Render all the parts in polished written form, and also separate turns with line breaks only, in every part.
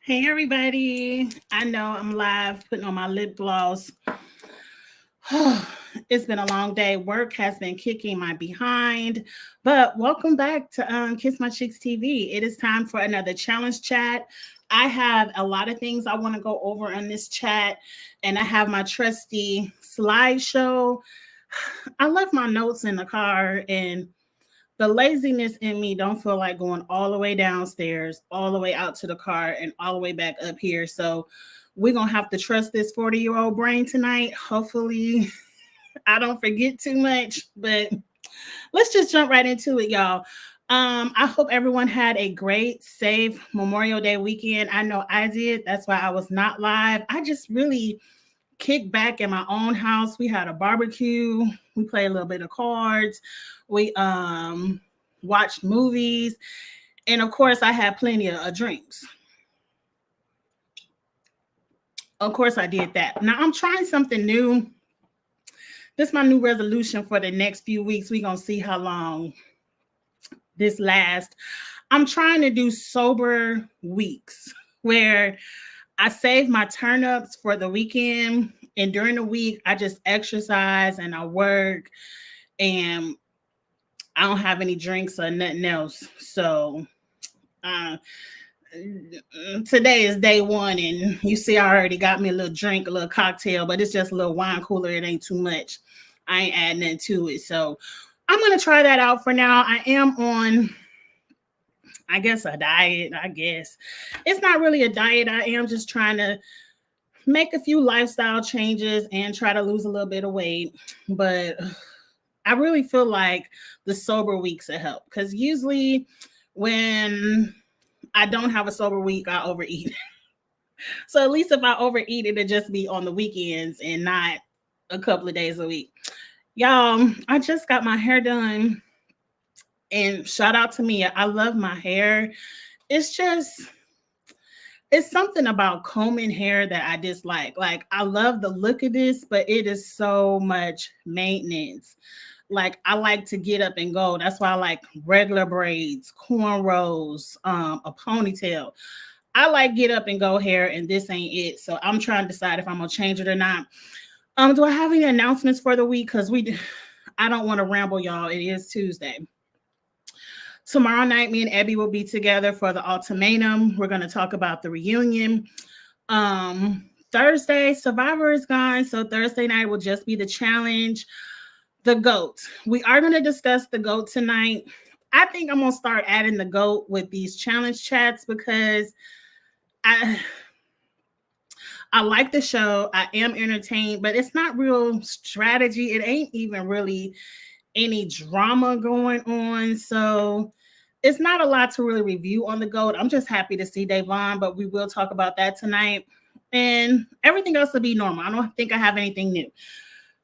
Hey everybody. I know I'm live putting on my lip gloss. It's been a long day. Work has been kicking my behind. But welcome back to Kiss My Cheeks TV. It is time for another challenge chat. I have a lot of things I want to go over in this chat, and I have my trusty slideshow. I left my notes in the car, and the laziness in me don't feel like going all the way downstairs, all the way out to the car, and all the way back up here. So we're gonna have to trust this 40-year-old brain tonight. Hopefully, I don't forget too much, but let's just jump right into it, y'all. I hope everyone had a great, safe Memorial Day weekend. I know I did. That's why I was not live. I just really kicked back in my own house. We had a barbecue. We played a little bit of cards. We watched movies, and of course, I had plenty of drinks. Of course, I did that. Now I'm trying something new. This is my new resolution for the next few weeks. We're gonna see how long this lasts. I'm trying to do sober weeks where I save my turn-ups for the weekend, and during the week I just exercise and I work, and I don't have any drinks or nothing else. So uh, today is day one, and you see I already got me a little drink, a little cocktail, but it's just a little wine cooler. It ain't too much. I ain't adding nothing to it. So I'm gonna try that out for now. I am on, I guess, a diet. I guess it's not really a diet. I am just trying to make a few lifestyle changes and try to lose a little bit of weight. But I really feel like the sober weeks will help, because usually when I don't have a sober week, I overeat. So at least if I overeat, it'll just be on the weekends and not a couple of days a week. Y'all, I just got my hair done, and shout out to Mia. I love my hair. It's just, it's something about combing hair that I dislike. Like, I love the look of this, but it is so much maintenance. Like, I like to get up and go. That's why I like regular braids, cornrows, a ponytail. I like get up and go hair, and this ain't it. So I'm trying to decide if I'm gonna change it or not. Do I have any announcements for the week? Because I don't want to ramble, y'all. It is Tuesday. Tomorrow night, me and Abby will be together for the ultimatum. We're gonna talk about the reunion. Thursday, Survivor is gone, so Thursday night will just be the challenge. The GOAT. We are going to discuss the GOAT tonight. I think I'm going to start adding the GOAT with these challenge chats, because I like the show. I am entertained, but it's not real strategy. It ain't even really any drama going on. So it's not a lot to really review on the GOAT. I'm just happy to see Davon, but we will talk about that tonight. And everything else will be normal. I don't think I have anything new.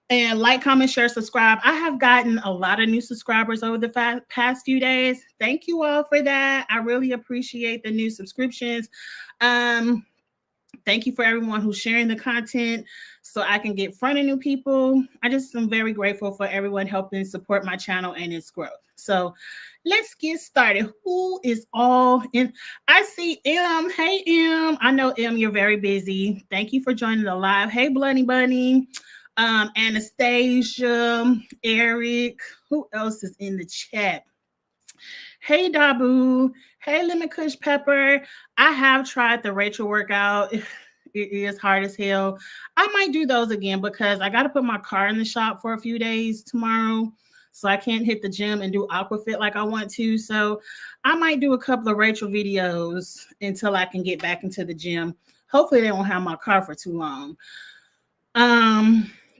And like, comment, share, subscribe. I have gotten a lot of new subscribers over the past few days. Thank you all for that. I really appreciate the new subscriptions. Thank you for everyone who's sharing the content so I can get in front of new people. I just am very grateful for everyone helping support my channel and its growth. So let's get started. Who is all in? I see M. Hey, M. I know, M, you're very busy. Thank you for joining the live. Hey, Bloody Bunny. Anastasia, Eric, who else is in the chat? Hey, Dabu. Hey, Lemon Kush Pepper. I have tried the Rachel workout. It is hard as hell. I might do those again, because I got to put my car in the shop for a few days tomorrow. So I can't hit the gym and do aquafit like I want to. So I might do a couple of Rachel videos until I can get back into the gym. Hopefully they won't have my car for too long.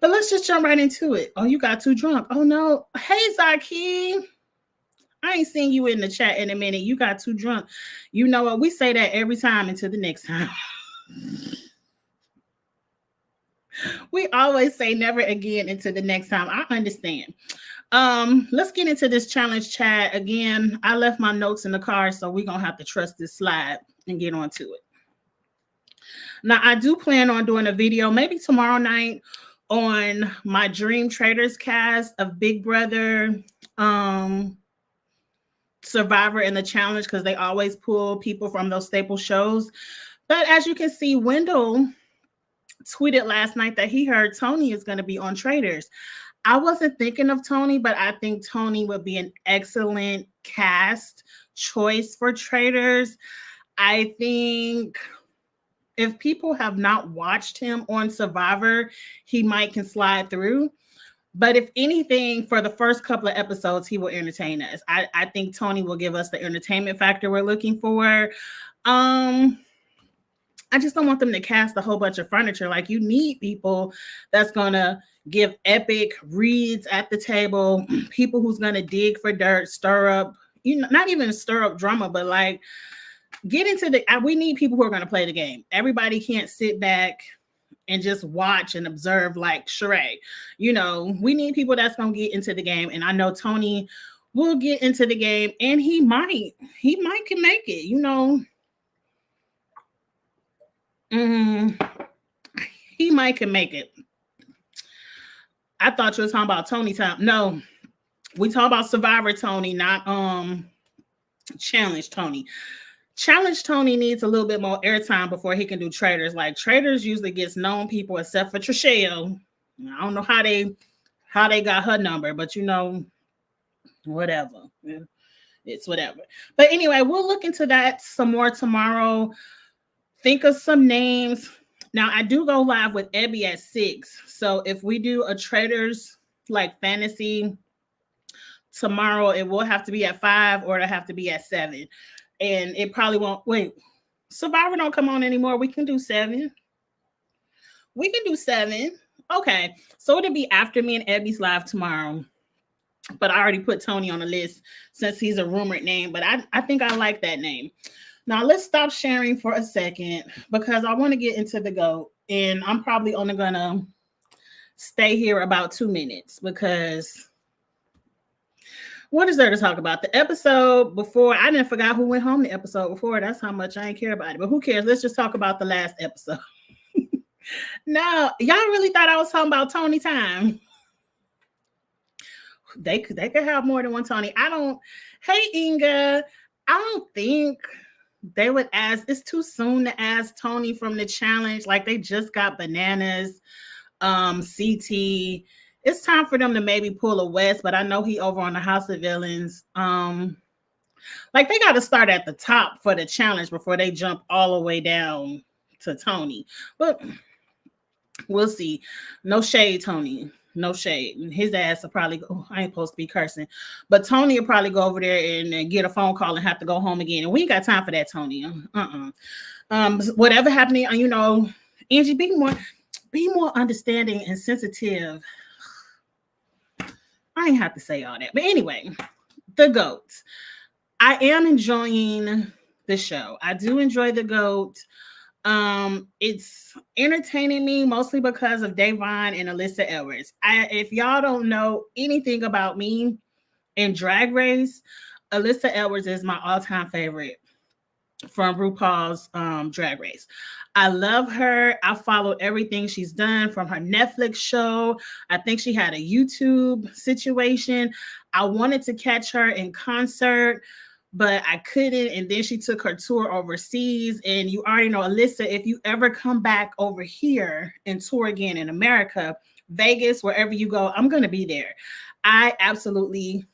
But let's just jump right into it. Oh, you got too drunk. Oh no. Hey, Zaki. I ain't seen you in the chat in a minute. You got too drunk. You know what? We say that every time until the next time. We always say never again until the next time. I understand. Let's get into this challenge chat. Again, I left my notes in the car, so we're gonna have to trust this slide and get on to it. Now, I do plan on doing a video maybe tomorrow night on my Dream Traders cast of Big Brother, Survivor, and the challenge, because they always pull people from those staple shows. But as you can see, Wendell tweeted last night that he heard Tony is going to be on Traitors. I wasn't thinking of Tony, but I think Tony would be an excellent cast choice for Traitors. I think if people have not watched him on Survivor, he might can slide through. But if anything, for the first couple of episodes, he will entertain us. I think Tony will give us the entertainment factor we're looking for. I just don't want them to cast a whole bunch of furniture. Like, you need people that's going to give epic reads at the table, people who's going to dig for dirt, stir up, not even stir up drama, but like get into we need people who are going to play the game. Everybody can't sit back and just watch and observe like Sheree. We need people that's going to get into the game. And I know Tony will get into the game, and he might can make it, he might can make it. I thought you were talking about Tony time. No, we talk about Survivor Tony, not Challenge Tony. Challenge Tony needs a little bit more airtime before he can do Traitors. Like, Traitors usually gets known people, except for Trishelle. I don't know how they got her number, but whatever. It's whatever. But anyway, we'll look into that some more tomorrow. Think of some names. Now, I do go live with Ebby at 6. So if we do a Traitors like fantasy tomorrow, it will have to be at 5 or it'll have to be at 7. And it probably won't. Wait, Survivor don't come on anymore. We can do 7. We can do 7. Okay. So it'll be after me and Ebby's live tomorrow. But I already put Tony on the list since he's a rumored name. But I think I like that name. Now, let's stop sharing for a second because I want to get into the GOAT. And I'm probably only going to stay here about 2 minutes because what is there to talk about? The episode before, I didn't forget who went home the episode before. That's how much I ain't care about it. But who cares? Let's just talk about the last episode. Now, y'all really thought I was talking about Tony time. They could have more than one Tony. Hey, Inga, I don't think they would ask. It's too soon to ask Tony from the challenge. Like, they just got Bananas, CT. It's time for them to maybe pull a West, but I know he over on the House of Villains. Like, they got to start at the top for the challenge before they jump all the way down to Tony. But we'll see. No shade, Tony. No shade. His ass will probably go. I ain't supposed to be cursing, but Tony will probably go over there and get a phone call and have to go home again. And we ain't got time for that, Tony. Whatever happening, Angie, be more understanding and sensitive. I ain't have to say all that. But anyway, the GOAT. I am enjoying the show. I do enjoy the GOAT. It's entertaining me mostly because of Da'Vonne and Alyssa Edwards. If y'all don't know anything about me in Drag Race, Alyssa Edwards is my all-time favorite from RuPaul's Drag Race. I love her. I followed everything she's done from her Netflix show. I think she had a YouTube situation. I wanted to catch her in concert, but I couldn't. And then she took her tour overseas. And you already know, Alyssa, if you ever come back over here and tour again in America, Vegas, wherever you go, I'm going to be there. I absolutely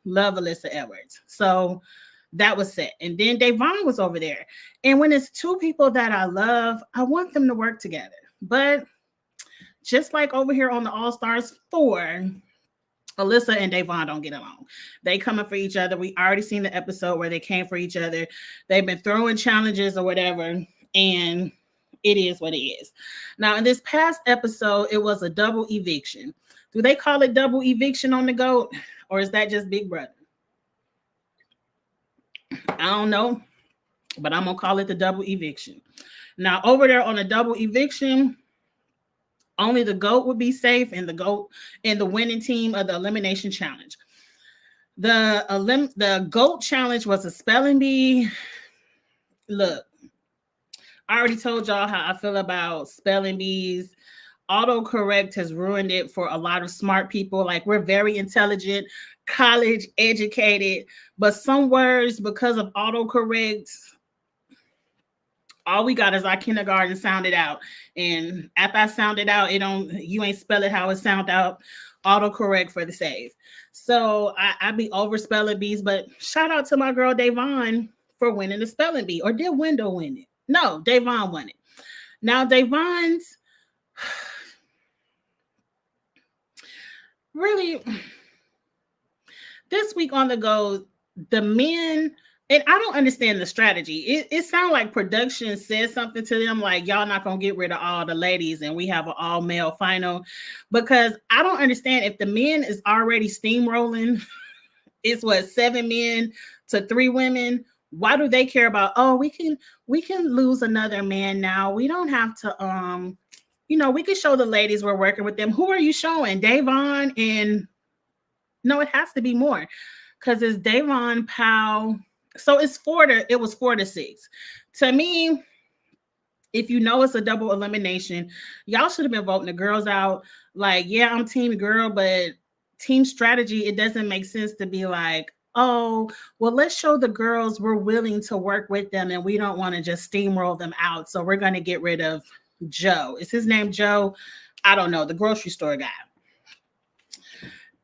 love Alyssa Edwards. So that was set. And then Da'Vonne was over there. And when it's two people that I love, I want them to work together. But just like over here on the All Stars 4, Alyssa and Da'Vonne don't get along. They coming for each other. We already seen the episode where they came for each other. They've been throwing challenges or whatever, and it is what it is. Now, in this past episode, it was a double eviction. Do they call it double eviction on the GOAT, or is that just Big Brother? I don't know, but I'm going to call it the double eviction. Now, over there on the double eviction, only the GOAT would be safe, and the GOAT and the winning team of the elimination challenge. The GOAT challenge was a spelling bee. Look, I already told y'all how I feel about spelling bees. Autocorrect has ruined it for a lot of smart people. Like, we're very intelligent, college educated, but some words, because of autocorrect All we got is our kindergarten sounded out. And after I sound it out, you ain't spell it how it sound out. Autocorrect for the save. So I be over spelling bees, but shout out to my girl Davon for winning the spelling bee. Or did Wendell win it? No, Davon won it. Now Davon's really this week on the go, the men, and I don't understand the strategy. It sounds like production said something to them, like y'all not gonna get rid of all the ladies and we have an all male final, because I don't understand if the men is already steamrolling. It's what, 7 men to 3 women. Why do they care about? Oh, we can lose another man now. We don't have to we can show the ladies we're working with them. Who are you showing? Davon and no, it has to be more because it's Davon Powell. So it was 4-6. To me, if you know it's a double elimination, y'all should have been voting the girls out. Like, yeah, I'm team girl, but team strategy, it doesn't make sense to be like, oh, well, let's show the girls we're willing to work with them and we don't want to just steamroll them out. So we're going to get rid of Joe. Is his name Joe? I don't know. The grocery store guy.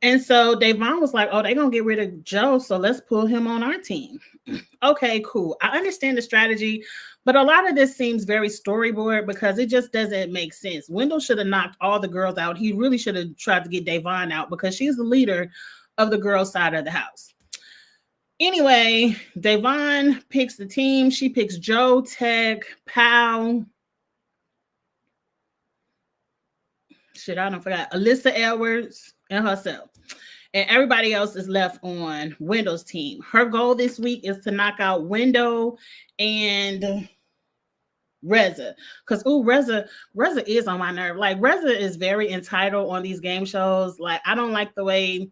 And so Davon was like, oh, they're going to get rid of Joe, so let's pull him on our team. Okay, cool. I understand the strategy, but a lot of this seems very storyboard because it just doesn't make sense. Wendell should have knocked all the girls out. He really should have tried to get Davon out because she's the leader of the girls' side of the house. Anyway, Davon picks the team. She picks Joe, Tech, Powell. Shit, I don't forget. Alyssa Edwards and herself. And everybody else is left on Wendell's team. Her goal this week is to knock out Wendell and Reza. Because, Reza is on my nerve. Like, Reza is very entitled on these game shows. Like, I don't like the way...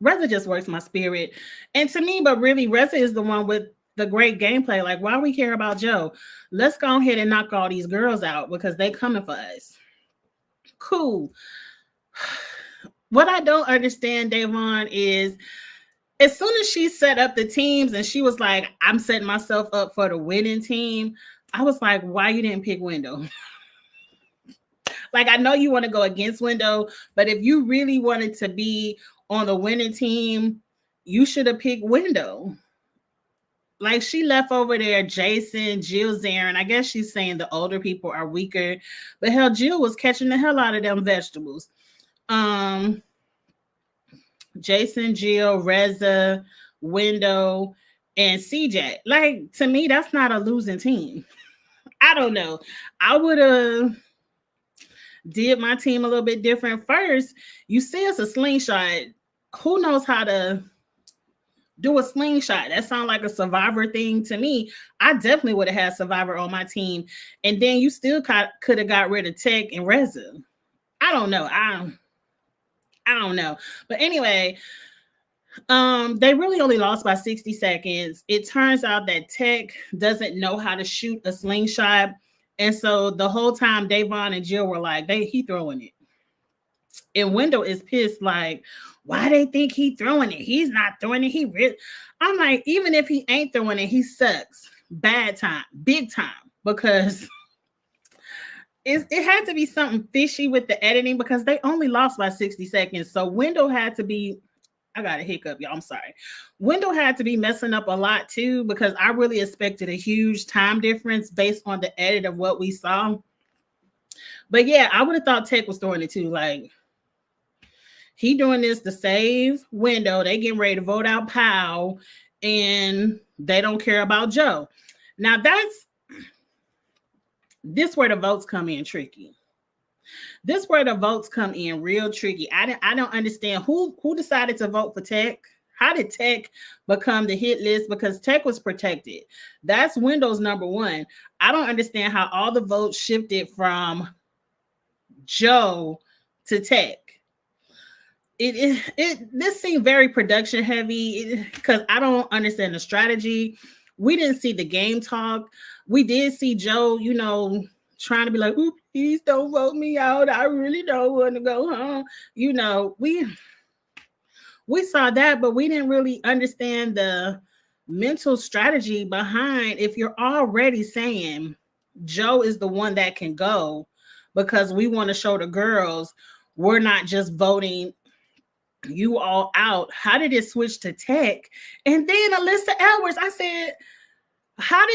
Reza just works my spirit. And to me, but really, Reza is the one with the great gameplay. Like, why we care about Joe? Let's go ahead and knock all these girls out because they coming for us. Cool. What I don't understand, Davon, is as soon as she set up the teams and she was like, I'm setting myself up for the winning team, I was like, why you didn't pick Wendell? Like, I know you want to go against Wendell, but if you really wanted to be on the winning team, you should have picked Wendell. Like, she left over there Jason, Jill, Zarin. I guess she's saying the older people are weaker, but hell, Jill was catching the hell out of them vegetables. Jason, Jill, Reza, Wendell, and CJ. Like, to me, that's not a losing team. I don't know. I would have did my team a little bit different. First, you see it's a slingshot. Who knows how to do a slingshot? That sounds like a Survivor thing to me. I definitely would have had Survivor on my team. And then you still could have got rid of Tech and Reza. I don't know. I don't know. But anyway, they really only lost by 60 seconds. It turns out that Tech doesn't know how to shoot a slingshot. And so the whole time, Davon and Jill were like, he throwing it. And Wendell is pissed, like, why they think he throwing it? He's not throwing it. I'm like, even if he ain't throwing it, he sucks. Bad time, big time, because it had to be something fishy with the editing because they only lost by 60 seconds. So Wendell had to be, I got a hiccup, y'all. I'm sorry. Wendell had to be messing up a lot too because I really expected a huge time difference based on the edit of what we saw. But yeah, I would have thought Tech was throwing it too. Like, he doing this to save Wendell. They getting ready to vote out Powell, and they don't care about Joe. Now this where the votes come in tricky. This where the votes come in real tricky. I don't understand who decided to vote for Tech. How did Tech become the hit list? Because Tech was protected. That's Wendell's number one. I don't understand how all the votes shifted from Joe to Tech. This seemed very production heavy because I don't understand the strategy. We didn't see the game talk. We did see Joe, trying to be like, "Ooh, please don't vote me out. I really don't want to go home." We saw that, but we didn't really understand the mental strategy behind if you're already saying Joe is the one that can go because we want to show the girls we're not just voting you all out. How did it switch to Tech? And then Alyssa Edwards, I said, how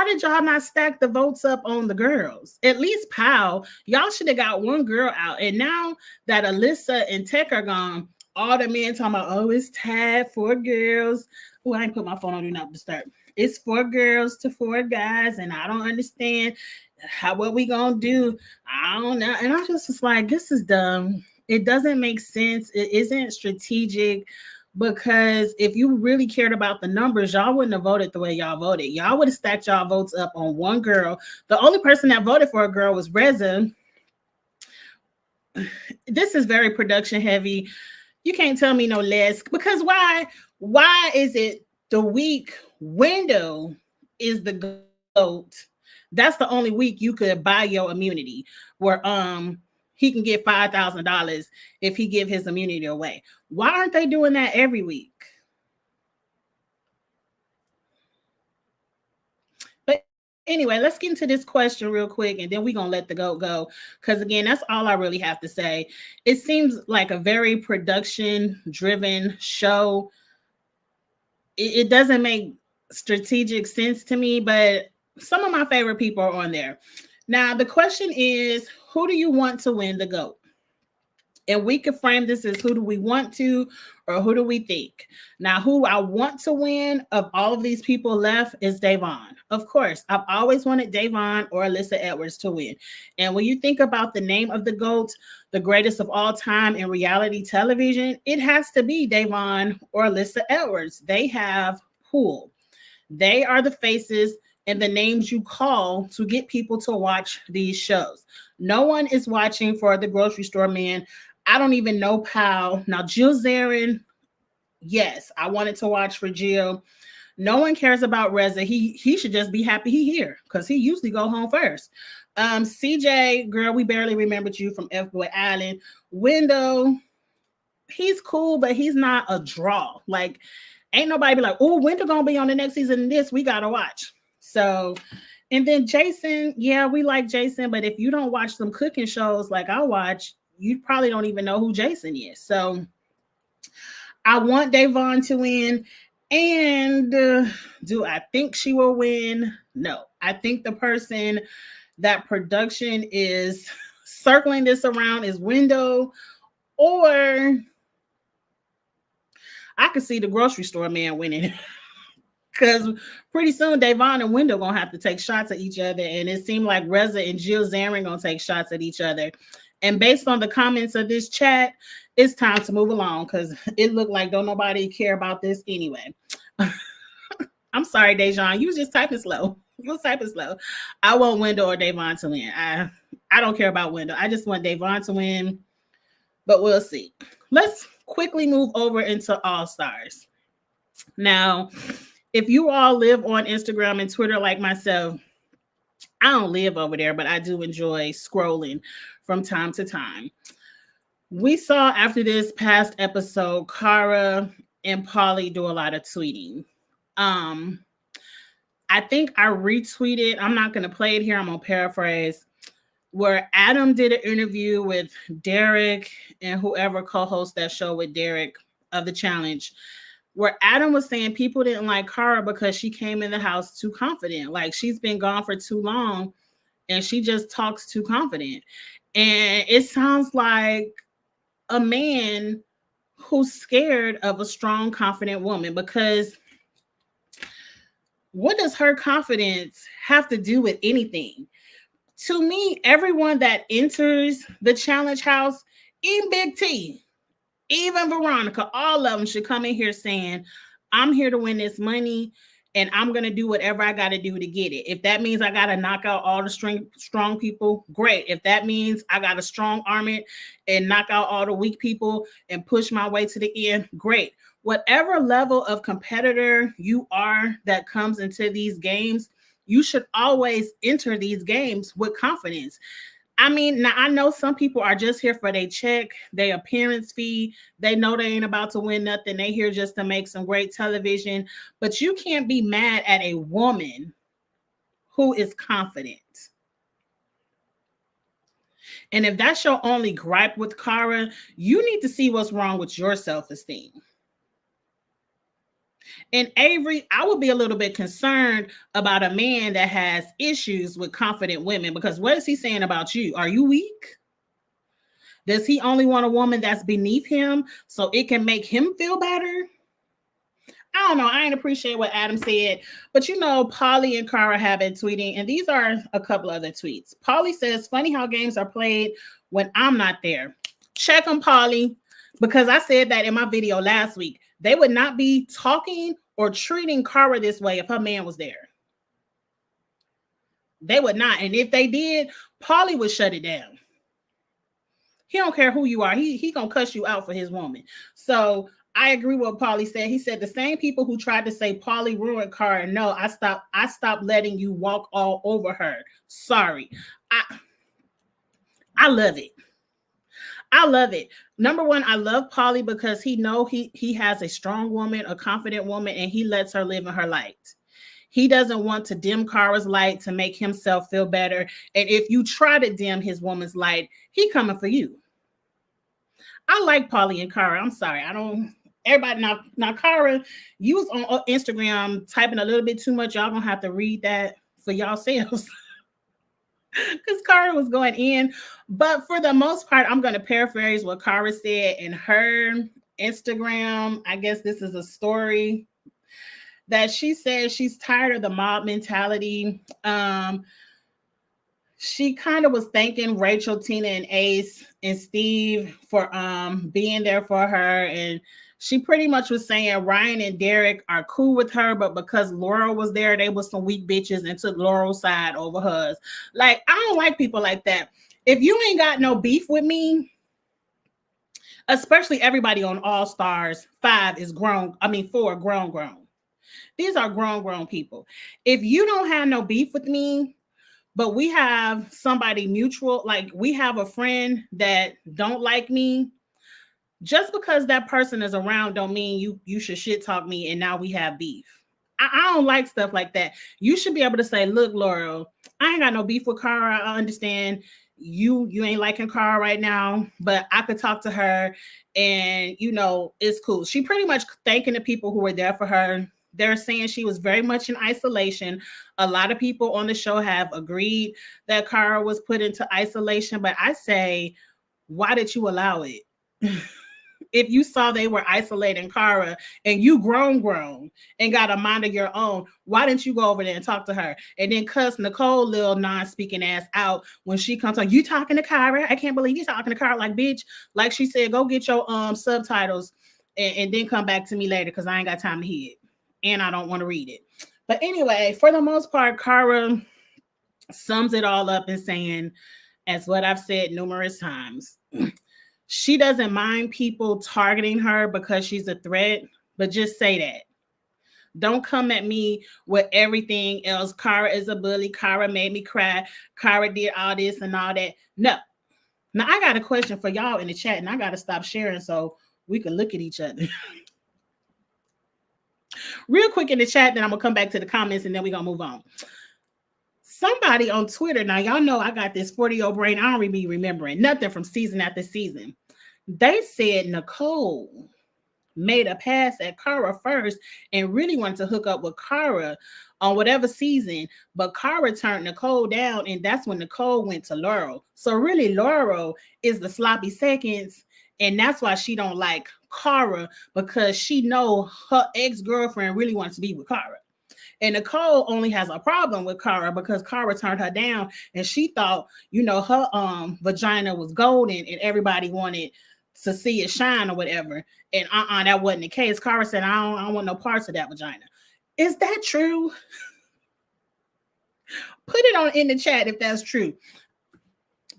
did y'all not stack the votes up on the girls? At least Powell, y'all should have got one girl out. And now that Alyssa and Tech are gone, all the men talking about, oh, it's tied 4 girls. Oh, I ain't put my phone on do not disturb. It's 4 girls to 4 guys, and I don't understand what we gonna do. I don't know. And I just was like, this is dumb. It doesn't make sense. It isn't strategic. Because if you really cared about the numbers, y'all wouldn't have voted the way y'all voted. Y'all would have stacked y'all votes up on one girl. The only person that voted for a girl was Reza. This is very production heavy. You can't tell me no less. Because why? Why is it the week window is the GOAT? That's the only week you could buy your immunity. Where he can get $5,000 if he give his immunity away. Why aren't they doing that every week? But anyway, let's get into this question real quick, and then we're going to let the GOAT go. Because again, that's all I really have to say. It seems like a very production-driven show. It doesn't make strategic sense to me, but some of my favorite people are on there. Now, the question is, who do you want to win the GOAT? And we could frame this as who do we want to or who do we think? Now, who I want to win of all of these people left is Da'Vonne. Of course, I've always wanted Da'Vonne or Alyssa Edwards to win. And when you think about the name of the GOAT, the greatest of all time in reality television, it has to be Da'Vonne or Alyssa Edwards. They have pull. They are the faces and the names you call to get people to watch these shows. No one is watching for the grocery store man. I don't even know Powell. Now, Jill Zarin, yes, I wanted to watch for Jill. No one cares about Reza. He should just be happy he here because he usually go home first. CJ, girl, we barely remembered you from F-Boy Island. Wendell, he's cool, but he's not a draw. Like, ain't nobody be like, oh, Wendell gonna be on the next season of this. We gotta watch. So, and then Jason, yeah, we like Jason, but if you don't watch some cooking shows like I watch, you probably don't even know who Jason is. So I want Da'Vonne to win. And do I think she will win? No. I think the person that production is circling this around is Wendell, or I could see the grocery store man winning. Because pretty soon Da'Vonne and Wendell gonna have to take shots at each other, and it seemed like Reza and Jill Zarin gonna take shots at each other. And based on the comments of this chat, it's time to move along because it looked like don't nobody care about this anyway. I'm sorry, Dejan, you was just typing slow. You was typing slow. I want Wendell or Da'Vonne to win. I don't care about Wendell. I just want Da'Vonne to win, but we'll see. Let's quickly move over into All Stars. Now, if you all live on Instagram and Twitter like myself, I don't live over there, but I do enjoy scrolling from time to time. We saw after this past episode, Cara and Pauly do a lot of tweeting. I think I retweeted, I'm not going to play it here, I'm going to paraphrase, where Adam did an interview with Derek and whoever co-hosts that show with Derek of The Challenge, where Adam was saying people didn't like Cara because she came in the house too confident. Like she's been gone for too long and she just talks too confident. And it sounds like a man who's scared of a strong, confident woman, because what does her confidence have to do with anything? To me, everyone that enters the challenge house, even Big T, even Veronica, all of them should come in here saying, I'm here to win this money and I'm going to do whatever I got to do to get it. If that means I got to knock out all the strong people, great. If that means I got to strong arm it and knock out all the weak people and push my way to the end, great. Whatever level of competitor you are that comes into these games, you should always enter these games with confidence. I mean, now I know some people are just here for their check, their appearance fee. They know they ain't about to win nothing. They here just to make some great television. But you can't be mad at a woman who is confident. And if that's your only gripe with Cara, you need to see what's wrong with your self-esteem. And Avery, I would be a little bit concerned about a man that has issues with confident women, because what is he saying about you? Are you weak? Does he only want a woman that's beneath him so it can make him feel better? I don't know. I ain't appreciate what Adam said, but you know, Polly and Cara have been tweeting, and these are a couple other tweets. Polly says, funny how games are played when I'm not there. Check on Polly, because I said that in my video last week. They would not be talking or treating Cara this way if her man was there. They would not. And if they did, Polly would shut it down. He don't care who you are. He gonna cuss you out for his woman. So I agree with what Paulie said. He said the same people who tried to say Paulie ruined Cara. No, I stopped letting you walk all over her. Sorry. I love it. I love it. Number one, I love Paulie because he has a strong woman, a confident woman, and he lets her live in her light. He doesn't want to dim Cara's light to make himself feel better. And if you try to dim his woman's light, he coming for you. I like Paulie and Cara. I'm sorry. I don't. Everybody now, Cara, you was on Instagram typing a little bit too much. Y'all gonna have to read that for yourselves. Because Cara was going in. But for the most part, I'm going to paraphrase what Cara said in her Instagram. I guess this is a story that she said she's tired of the mob mentality. She kind of was thanking Rachel, Tina, and Ace and Steve for being there for her. And she pretty much was saying Ryan and Derek are cool with her, but because Laurel was there, they were some weak bitches and took Laurel's side over hers. Like, I don't like people like that. If you ain't got no beef with me, especially everybody on All Stars, 5 is grown. I mean, 4 grown. These are grown people. If you don't have no beef with me, but we have somebody mutual, like we have a friend that don't like me, just because that person is around don't mean you should shit talk me and now we have beef. I don't like stuff like that. You should be able to say, look, Laurel, I ain't got no beef with Cara. I understand you ain't liking Cara right now, but I could talk to her and, you know, it's cool. She pretty much thanking the people who were there for her. They're saying she was very much in isolation. A lot of people on the show have agreed that Cara was put into isolation, but I say, why did you allow it? If you saw they were isolating Cara and you grown and got a mind of your own, why didn't you go over there and talk to her? And then cuss Nicole little non-speaking ass out when she comes on, you talking to Cara? I can't believe you talking to Cara. Like, bitch, like she said, go get your subtitles and then come back to me later because I ain't got time to hear it. And I don't want to read it. But anyway, for the most part, Cara sums it all up in saying, as what I've said numerous times, she doesn't mind people targeting her because she's a threat, but just say that. Don't come at me with everything else. Cara is a bully. Cara made me cry. Cara did all this and all that. No. Now, I got a question for y'all in the chat, and I got to stop sharing so we can look at each other. Real quick in the chat, then I'm going to come back to the comments, and then we're going to move on. Somebody on Twitter, now y'all know I got this 40-year-old brain. I don't really be remembering nothing from season after season. They said Nicole made a pass at Cara first and really wanted to hook up with Cara on whatever season, but Cara turned Nicole down, and that's when Nicole went to Laurel. So really, Laurel is the sloppy seconds, and that's why she don't like Cara, because she know her ex-girlfriend really wants to be with Cara. And Nicole only has a problem with Cara because Cara turned her down, and she thought, you know, her vagina was golden and everybody wanted to see it shine or whatever. And that wasn't the case. Cara said, I don't want no parts of that vagina. Is that true? Put it on in the chat if that's true.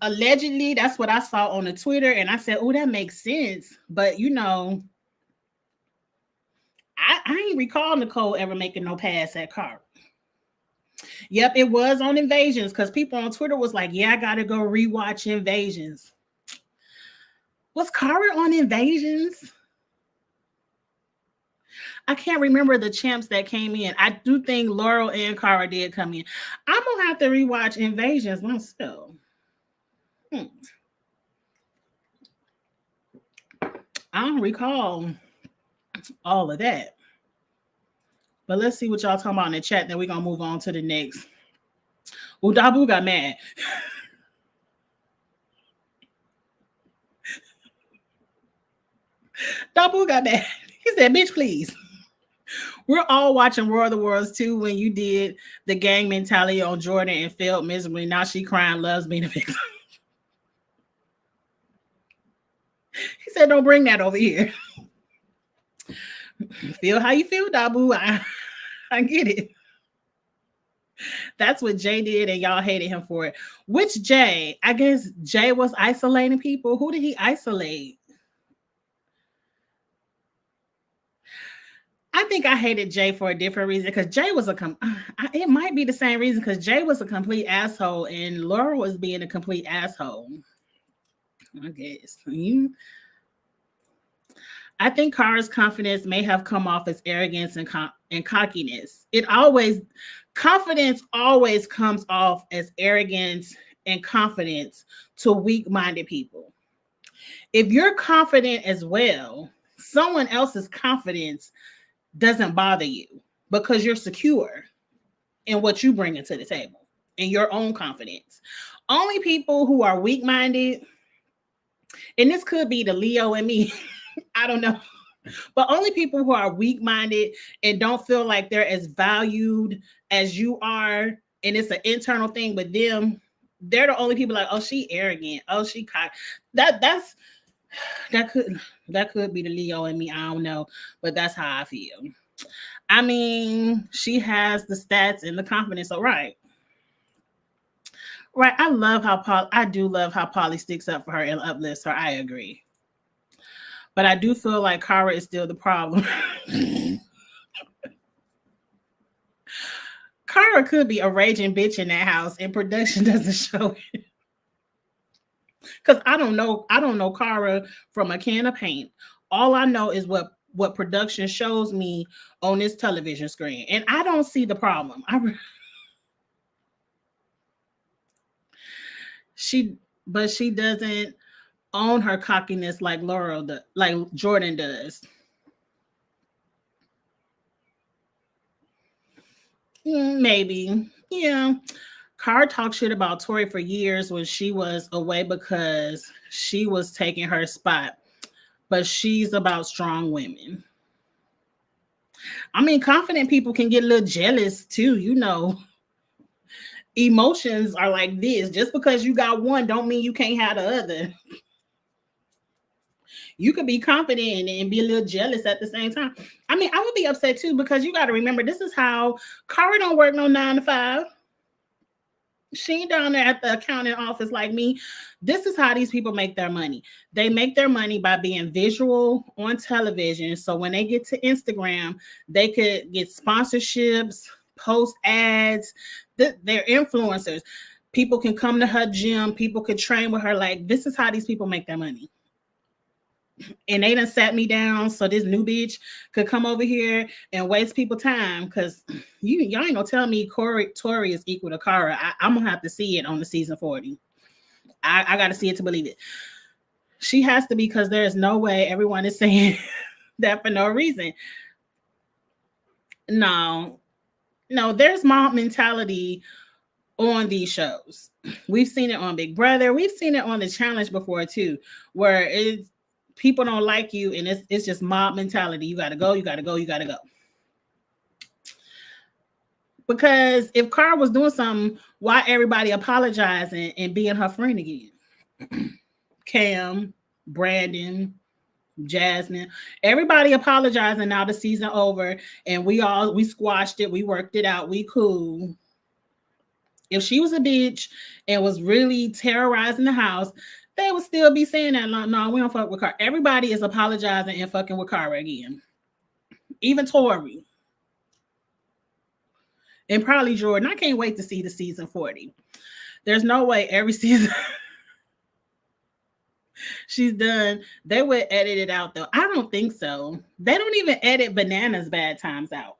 Allegedly, that's what I saw on the Twitter, and I said, oh, that makes sense. But, you know, I ain't recall Nicole ever making no pass at Cara. Yep, it was on Invasions because people on Twitter was like, yeah, I gotta go rewatch Invasions. Was Cara on Invasions? I can't remember the champs that came in. I do think Laurel and Cara did come in. I'm gonna have to rewatch Invasions myself. Hmm. I don't recall all of that. But let's see what y'all talking about in the chat. Then we're gonna move on to the next. Oh, Dabu got mad. Dabu got mad. He said, bitch, please. We're all watching War of the Worlds too when you did the gang mentality on Jordan and failed miserably. Now she crying, loves being a victim. He said, don't bring that over here. Feel how you feel, Dabu. I get it. That's what Jay did, and y'all hated him for it. Which Jay? I guess Jay was isolating people. Who did he isolate? I think I hated Jay for a different reason because Jay was it might be the same reason because Jay was a complete asshole and Laura was being a complete asshole. I guess. I think Cara's confidence may have come off as arrogance and cockiness. Confidence always comes off as arrogance and confidence to weak-minded people. If you're confident as well, someone else's confidence doesn't bother you because you're secure in what you bring into the table and your own confidence. Only people who are weak-minded, and this could be the Leo and me, I don't know, but only people who are weak-minded and don't feel like they're as valued as you are, and it's an internal thing with them, they're the only people like, oh, she arrogant, oh, she cocky. That could be the Leo in me. I don't know, but that's how I feel. I mean, she has the stats and the confidence. So right. I do love how Polly sticks up for her and uplifts her. I agree, but I do feel like Cara is still the problem. Cara could be a raging bitch in that house, and production doesn't show it. Because I don't know Cara from a can of paint. All I know is what production shows me on this television screen, and I don't see the problem. She doesn't own her cockiness like Jordan does. Maybe, yeah. Cara talked shit about Tori for years when she was away because she was taking her spot. But she's about strong women. I mean, confident people can get a little jealous too, you know. Emotions are like this. Just because you got one don't mean you can't have the other. You could be confident and be a little jealous at the same time. I mean, I would be upset too because you got to remember this is how Cara don't work no 9 to 5. She ain't down there at the accounting office like me. This is how these people make their money. They make their money by being visual on television. So when they get to Instagram, they could get sponsorships, post ads. They're influencers. People can come to her gym. People could train with her. Like, this is how these people make their money. And they done sat me down so this new bitch could come over here and waste people time because y'all ain't gonna tell me Tori is equal to Cara. I'm gonna have to see it on the season 40. I gotta see it to believe it. She has to be because there is no way everyone is saying that for no reason. No, there's mob mentality on these shows. We've seen it on Big Brother. We've seen it on The Challenge before too, where it's people don't like you and it's just mob mentality. You gotta go, you gotta go, you gotta go. Because if Cara was doing something, why everybody apologizing and being her friend again? Cam, Brandon, Jasmine, everybody apologizing now the season over and we squashed it, we worked it out, we cool. If she was a bitch and was really terrorizing the house, they would still be saying that, no, we don't fuck with Cara. Everybody is apologizing and fucking with Cara again. Even Tori. And probably Jordan. I can't wait to see the season 40. There's no way every season she's done, they would edit it out though. I don't think so. They don't even edit Bananas Bad Times out.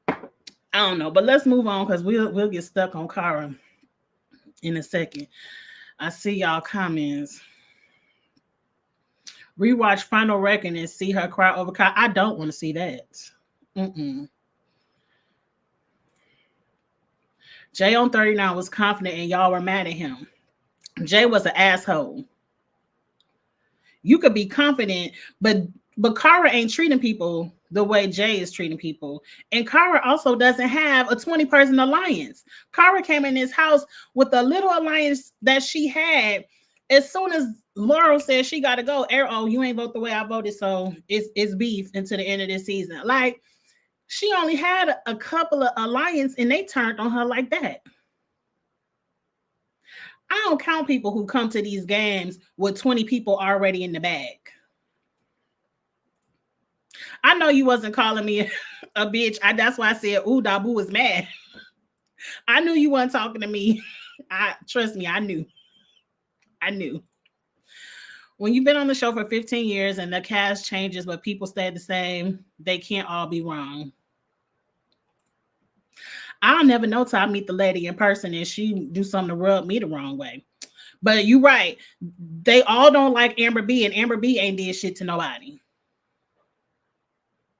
I don't know, but let's move on because we'll get stuck on Cara in a second. I see y'all comments. Rewatch Final Reckoning and see her cry over Cara. I don't want to see that. Jay on 39 was confident and y'all were mad at him. Jay was an asshole. You could be confident, but Cara ain't treating people the way Jay is treating people. And Cara also doesn't have a 20-person alliance. Cara came in this house with a little alliance that she had. As soon as Laurel said she got to go, oh, you ain't vote the way I voted, so it's beef until the end of this season. Like, she only had a couple of alliance and they turned on her like that. I don't count people who come to these games with 20 people already in the bag. I know you wasn't calling me a bitch. That's why I said, ooh, Dabu was mad. I knew you weren't talking to me. Trust me, I knew. When you've been on the show for 15 years and the cast changes, but people stay the same, they can't all be wrong. I'll never know till I meet the lady in person and she do something to rub me the wrong way. But you're right. They all don't like Amber B, and Amber B ain't did shit to nobody.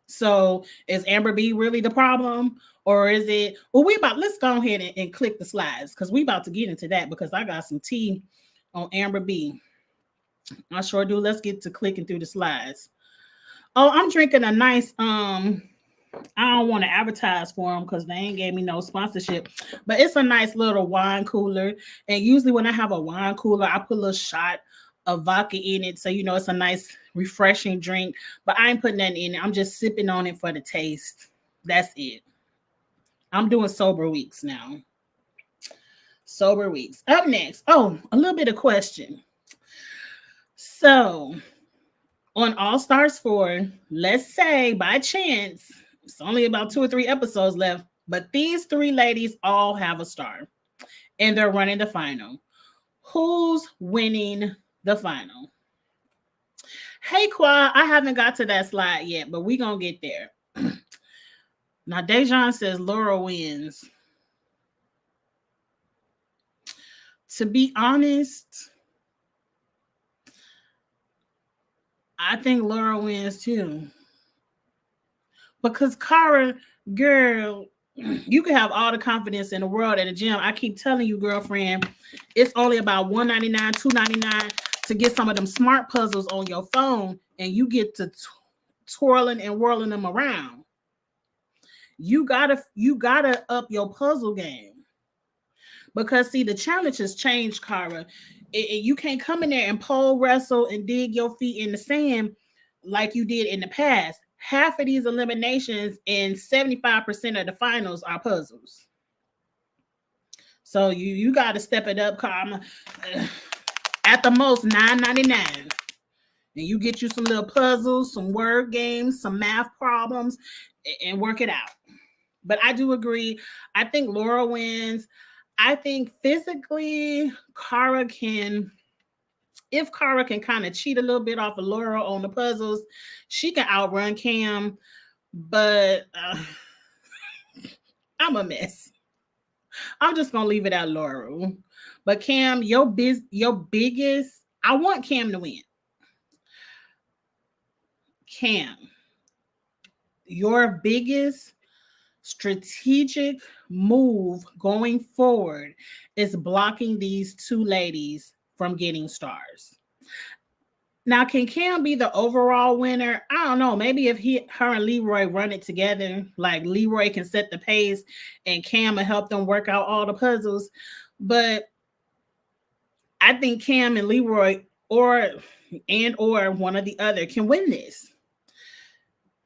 So is Amber B really the problem? Or is it, well, let's go ahead and click the slides because we about to get into that because I got some tea on Amber B. I sure do. Let's get to clicking through the slides. Oh, I'm drinking a nice, I don't want to advertise for them because they ain't gave me no sponsorship, but it's a nice little wine cooler. And usually when I have a wine cooler, I put a little shot of vodka in it. So, it's a nice refreshing drink, but I ain't putting nothing in it. I'm just sipping on it for the taste. That's it. I'm doing sober weeks now. Sober weeks. Up next. Oh, a little bit of question. So on All Stars 4, let's say by chance, it's only about 2 or 3 episodes left, but these 3 ladies all have a star and they're running the final. Who's winning the final? Hey, Qua, I haven't got to that slide yet, but we're going to get there. Now, Dejan says Laurel wins. To be honest, I think Laurel wins too. Because Cara, girl, you can have all the confidence in the world at a gym. I keep telling you, girlfriend, it's only about $199, $299 to get some of them smart puzzles on your phone, and you get to twirling and whirling them around. You gotta up your puzzle game. Because see, the challenge has changed, Cara. You can't come in there and pole wrestle and dig your feet in the sand like you did in the past. Half of these eliminations and 75% of the finals are puzzles. So you got to step it up, Karma. At the most, $9.99. And you get you some little puzzles, some word games, some math problems, and work it out. But I do agree. I think Laura wins. I think physically, Cara can... If Cara can kind of cheat a little bit off of Laura on the puzzles, she can outrun Cam, but I'm a mess. I'm just going to leave it at Laura. But Cam, your biggest, I want Cam to win. Cam, your biggest strategic move going forward is blocking these 2 ladies from getting stars. Now, can Cam be the overall winner? I don't know. Maybe if her and Leroy run it together, like Leroy can set the pace and Cam will help them work out all the puzzles. But I think Cam and Leroy or one or the other can win this.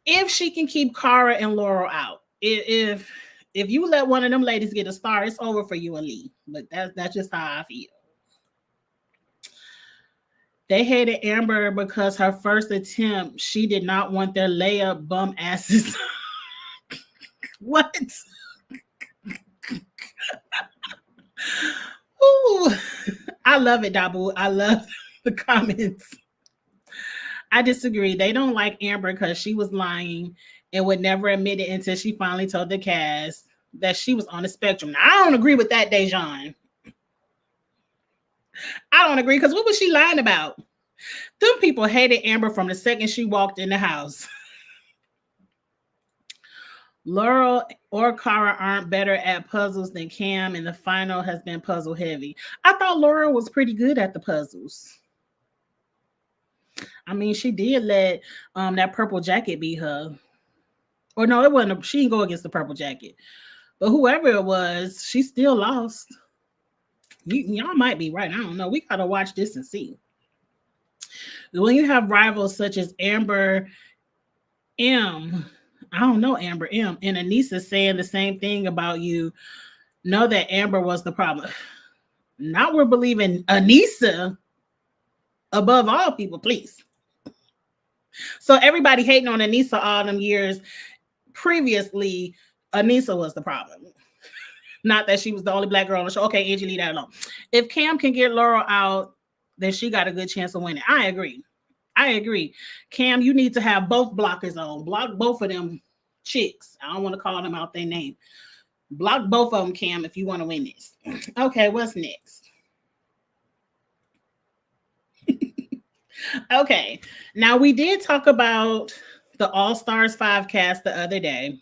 If she can keep Cara and Laurel out. If you let one of them ladies get a star, it's over for you and Lee. But that's just how I feel. They hated Amber because her first attempt, she did not want their layup bum asses. What? Ooh, I love it, Dabu. I love the comments. I disagree. They don't like Amber because she was lying and would never admit it until she finally told the cast that she was on the spectrum. Now, I don't agree with that, Dejan. I don't agree because what was she lying about? Them people hated Amber from the second she walked in the house. Laurel or Kara aren't better at puzzles than Cam, and the final has been puzzle heavy. I thought Laurel was pretty good at the puzzles. I mean, she did let that purple jacket beat her. Or no, it wasn't. She didn't go against the purple jacket. But whoever it was, she still lost. Y'all might be right. I don't know. We got to watch this and see. When you have rivals such as Amber M, I don't know Amber M, and Anissa saying the same thing about you, know that Amber was the problem. Now we're believing Anissa above all people, please. So everybody hating on Anissa all them years previously, Anissa was the problem. Not that she was the only black girl on the show. Okay, Angie, leave that alone. If Cam can get Laurel out, then she got a good chance of winning. I agree. Cam, you need to have both blockers on. Block both of them chicks. I don't want to call them out their name. Block both of them, Cam, if you want to win this. Okay, what's next? Okay, now we did talk about the All Stars 5 cast the other day.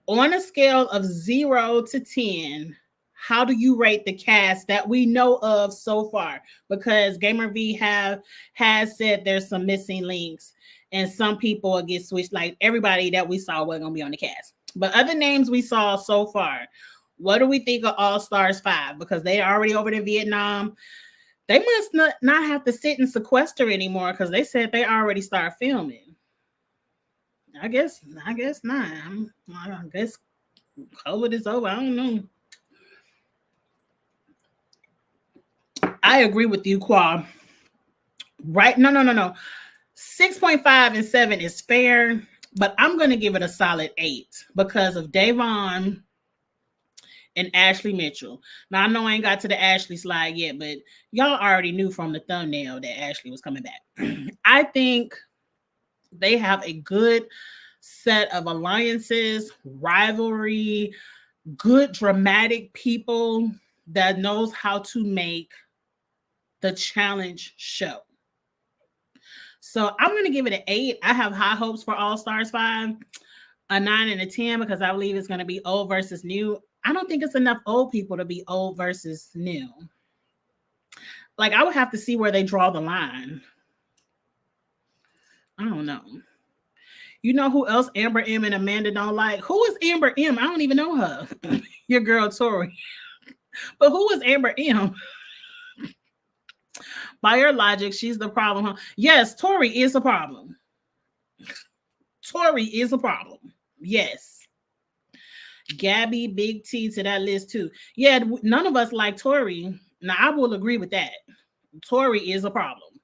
On a scale of 0 to 10, how do you rate the cast that we know of so far? Because Gamer V has said there's some missing links, and some people will get switched. Like everybody that we saw wasn't gonna be on the cast, but other names we saw so far. What do we think of All Stars 5? Because they are already over to Vietnam. They must not have to sit and sequester anymore because they said they already start filming. I guess not. I guess COVID is over. I don't know. I agree with you, Qua. Right? No. 6.5 and 7 is fair, but I'm going to give it a solid 8 because of Davon and Ashley Mitchell. Now, I know I ain't got to the Ashley slide yet, but y'all already knew from the thumbnail that Ashley was coming back. I think they have a good set of alliances, rivalry, good dramatic people that knows how to make the challenge show. So I'm going to give it an 8. I have high hopes for All Stars 5, a 9 and a 10 because I believe it's going to be old versus new. I don't think it's enough old people to be old versus new. Like, I would have to see where they draw the line. I don't know. You know who else Amber M and Amanda don't like? Who is Amber M? I don't even know her. Your girl, Tori. But who is Amber M? By your logic, she's the problem, huh? Yes, Tori is a problem. Tori is a problem. Yes. Gabby, Big T to that list too. Yeah, none of us like Tori. Now, I will agree with that. Tori is a problem.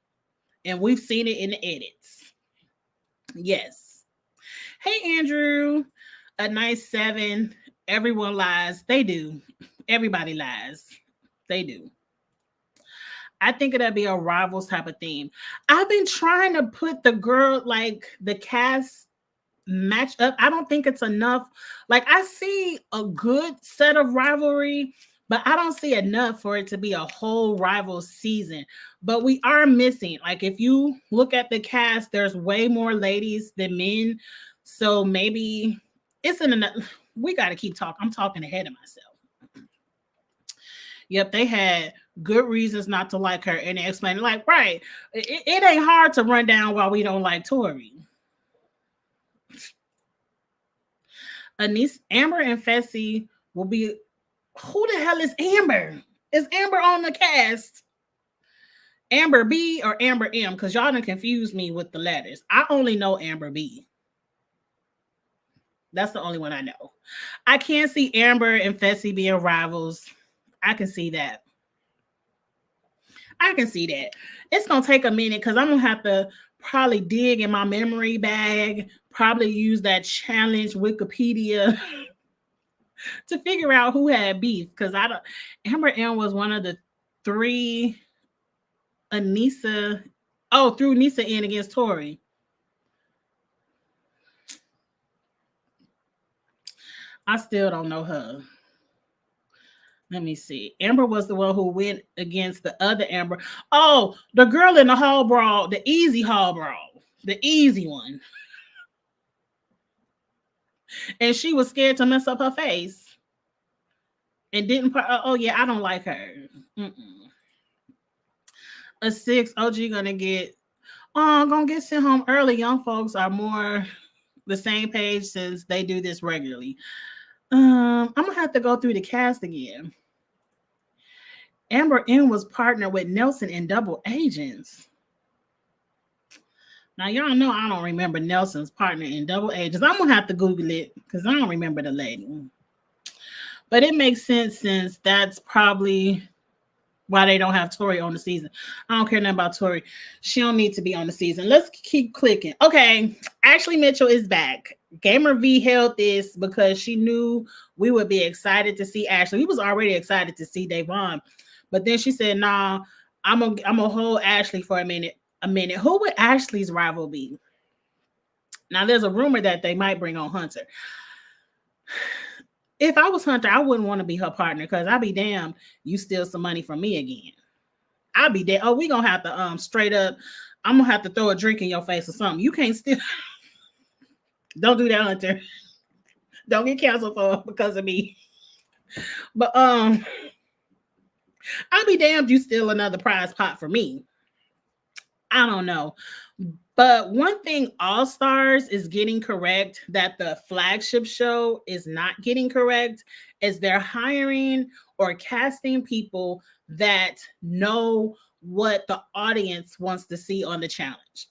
And we've seen it in the edits. Yes. Hey, Andrew. A nice 7. Everyone lies. They do. Everybody lies. They do. I think it'll be a rivals type of theme. I've been trying to put the girl, like the cast match up. I don't think it's enough. Like, I see a good set of rivalry, but I don't see enough for it to be a whole rival season. But we are missing. Like, if you look at the cast, there's way more ladies than men. So maybe it's in enough. We got to keep talking. I'm talking ahead of myself. Yep, they had good reasons not to like her, and they explained, like, right, it ain't hard to run down why we don't like Tori. Anise, Amber and Fessy will be. Who the hell is Amber? Is Amber on the cast? Amber B or Amber M? Because y'all done confused me with the letters. I only know Amber B. That's the only one I know. I can't see Amber and Fessy being rivals. I can see that. I can see that. It's going to take a minute because I'm going to have to probably dig in my memory bag, probably use that challenge Wikipedia to figure out who had beef because I don't. Amber M was one of the three. Anissa, threw Nisa in against Tori. I still don't know her. Let me see. Amber was the one who went against the other Amber. Oh, the girl in the hall brawl, the easy hall brawl, the easy one. And she was scared to mess up her face and didn't. Oh yeah, I don't like her. Mm-mm. A 6. OG gonna get. Oh, gonna get sent home early. Young folks are more the same page since they do this regularly. I'm gonna have to go through the cast again. Amber M was partnered with Nelson in Double Agents. Now y'all know I don't remember Nelson's partner in Double Agents. I'm gonna have to Google it because I don't remember the lady. But it makes sense since that's probably why they don't have Tori on the season. I don't care nothing about Tori. She don't need to be on the season. Let's keep clicking. Okay, Ashley Mitchell is back. Gamer V held this because she knew we would be excited to see Ashley. We was already excited to see Davon, but then she said, "Nah, I'm gonna hold Ashley for a minute. Who would Ashley's rival be?" Now, there's a rumor that they might bring on Hunter. If I was Hunter, I wouldn't want to be her partner because I'd be damned you steal some money from me again. I'd be dead. Oh, we gonna have to straight up. I'm gonna have to throw a drink in your face or something. You can't steal. Don't do that, Hunter. Don't get canceled for because of me. But I'll be damned you steal another prize pot for me. I don't know. But one thing All Stars is getting correct that the flagship show is not getting correct is they're hiring or casting people that know what the audience wants to see on the challenge.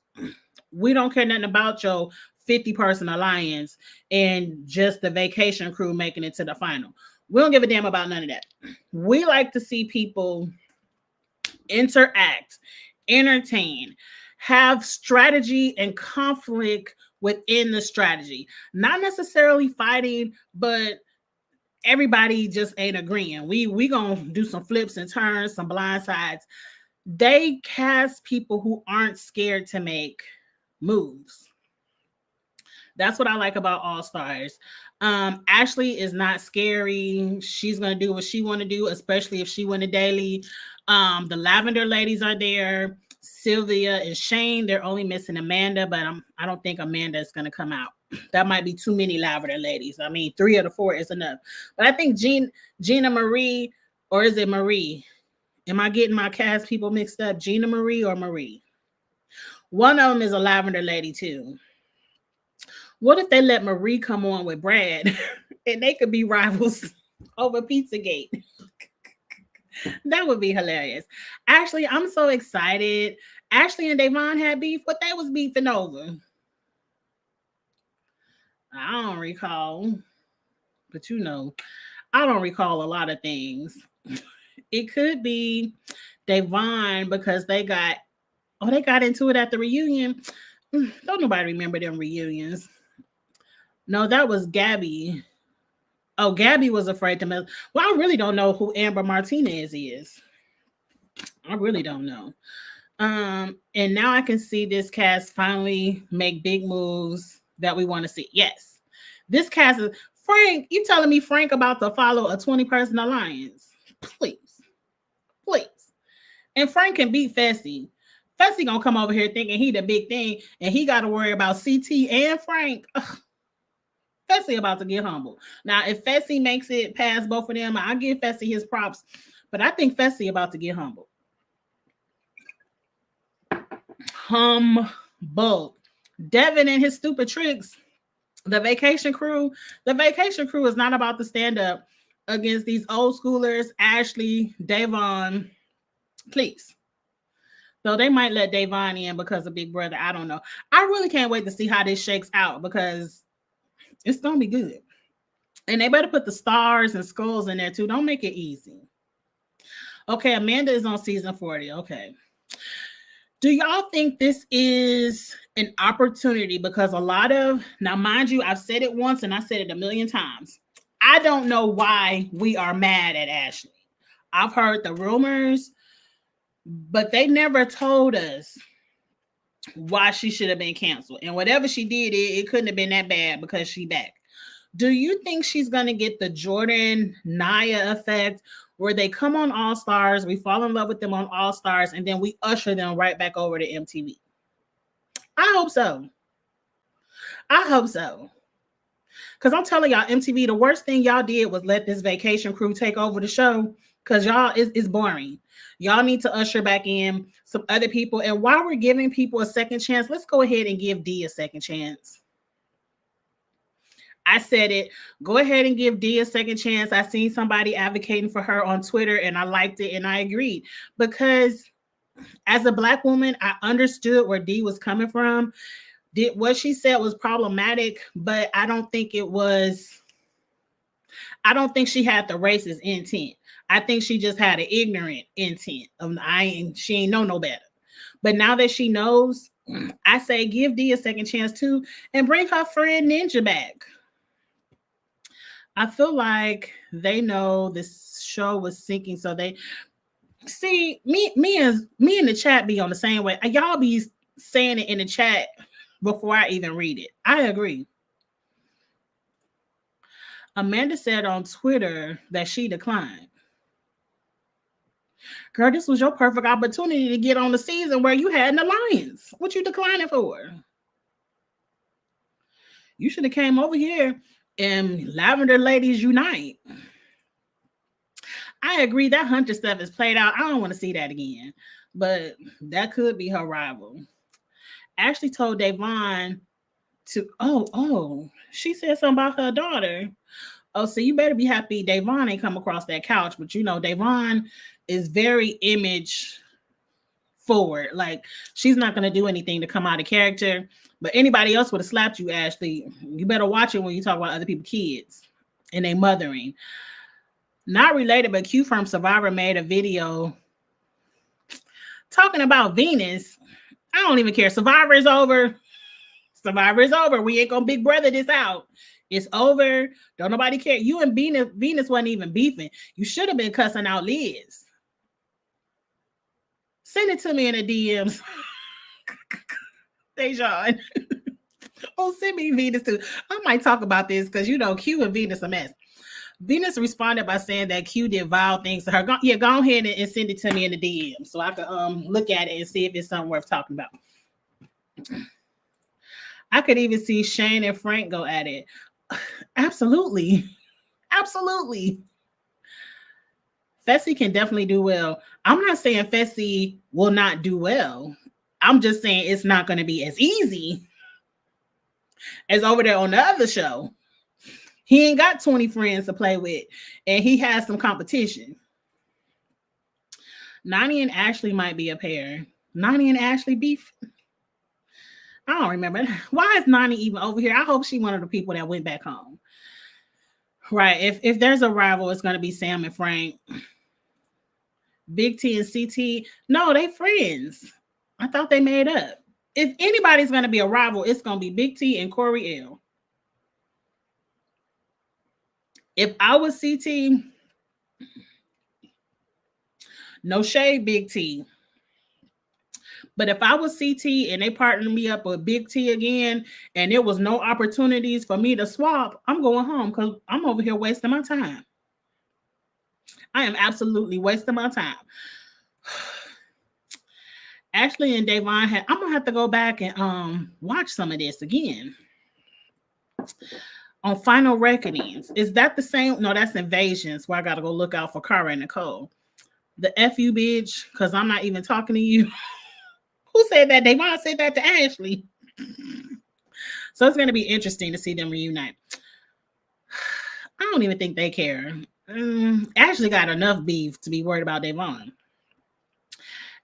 We don't care nothing about your 50-person alliance and just the vacation crew making it to the final. We don't give a damn about none of that. We like to see people interact, entertain, have strategy and conflict within the strategy. Not necessarily fighting, but everybody just ain't agreeing. We gonna do some flips and turns, some blind sides. They cast people who aren't scared to make moves. That's what I like about All Stars. Ashley is not scary. She's gonna do what she want to do, especially if she win a daily. The Lavender ladies are there. Sylvia and Shane. They're only missing Amanda, but I don't think Amanda is gonna come out. That might be too many Lavender ladies. I mean, 3 of the 4 is enough. But I think Gina Marie, or is it Marie? Am I getting my cast people mixed up? Gina Marie or Marie? One of them is a Lavender lady too. What if they let Marie come on with Brad and they could be rivals over Pizzagate? That would be hilarious. Ashley, I'm so excited. Ashley and Davon had beef. What they was beefing over? I don't recall. But you know, I don't recall a lot of things. It could be Davon because they got into it at the reunion. Don't nobody remember them reunions. No, that was Gabby. Oh, Gabby was afraid to mess. Well, I really don't know who Amber Martinez is. I really don't know. And now I can see this cast finally make big moves that we want to see. Yes. This cast is Frank. You telling me Frank about to follow a 20-person alliance? Please. And Frank can beat Fessy. Fessy gonna come over here thinking he the big thing, and he got to worry about CT and Frank. Ugh. Fessy about to get humble. Now, if Fessy makes it past both of them, I'll give Fessy his props. But I think Fessy about to get humble. Humbug. Devin and his stupid tricks. The vacation crew is not about to stand up against these old schoolers, Ashley, Davon. Please. So they might let Davon in because of Big Brother. I don't know. I really can't wait to see how this shakes out because it's going to be good. And they better put the stars and skulls in there too. Don't make it easy. Okay, Amanda is on season 40. Okay. Do y'all think this is an opportunity? Because now mind you, I've said it once and I said it a million times. I don't know why we are mad at Ashley. I've heard the rumors, but they never told us why she should have been canceled. And whatever she did, it couldn't have been that bad because she back. Do you think she's going to get the Jordan Naya effect where they come on All Stars, we fall in love with them on All Stars, and then we usher them right back over to MTV? I hope so. I hope so. Because I'm telling y'all, MTV, the worst thing y'all did was let this vacation crew take over the show because y'all, it's boring. Y'all need to usher back in some other people. And while we're giving people a second chance, let's go ahead and give Dee a second chance. I said it. Go ahead and give Dee a second chance. I seen somebody advocating for her on Twitter and I liked it and I agreed. Because as a Black woman, I understood where Dee was coming from. What she said was problematic, but I don't think she had the racist intent. I think she just had an ignorant intent. She ain't know no better. But now that she knows, I say give Dee a second chance too and bring her friend Ninja back. I feel like they know this show was sinking, so they see me in the chat be on the same way. Y'all be saying it in the chat before I even read it. I agree. Amanda said on Twitter that she declined. Girl, this was your perfect opportunity to get on the season where you had an alliance. What you declining for? You should have came over here and Lavender Ladies Unite. I agree that Hunter stuff is played out. I don't want to see that again, but that could be her rival. Ashley told Da'Vonne to, she said something about her daughter. Oh, so you better be happy Da'Vonne ain't come across that couch. But you know, Da'Vonne is very image forward. Like, she's not going to do anything to come out of character. But anybody else would have slapped you, Ashley. You better watch it when you talk about other people's kids and they mothering. Not related, but Q from Survivor made a video talking about Venus. I don't even care. Survivor is over. Survivor is over. We ain't gonna Big Brother this out. It's over. Don't nobody care. You and Venus wasn't even beefing. You should have been cussing out Liz. Send it to me in the DMs. Dejan. Oh, send me Venus too. I might talk about this because you know Q and Venus a mess. Venus responded by saying that Q did vile things to her. Go ahead and send it to me in the DM so I can look at it and see if it's something worth talking about. I could even see Shane and Frank go at it. Absolutely. Absolutely. Fessy can definitely do well. I'm not saying Fessy will not do well. I'm just saying it's not going to be as easy as over there on the other show. He ain't got 20 friends to play with, and he has some competition. Nany and Ashley might be a pair. Nany and Ashley beef? I don't remember. Why is Nany even over here? I hope she's one of the people that went back home. Right. If there's a rival, it's going to be Sam and Frank. Big T and CT. No, they friends. I thought they made up. If anybody's going to be a rival, it's going to be Big T and Corey L. If I was CT, no shade, Big T. But if I was CT and they partnered me up with Big T again, and there was no opportunities for me to swap, I'm going home because I'm over here wasting my time. I am absolutely wasting my time. Ashley and Da'Vonne I'm gonna have to go back and watch some of this again. On Final Reckonings, is that the same? No, that's Invasions, where I gotta go look out for Cara and Nicole. The F you bitch, because I'm not even talking to you. Who said that? Da'Vonne said that to Ashley. So it's gonna be interesting to see them reunite. I don't even think they care. Ashley got enough beef to be worried about Da'Vonne.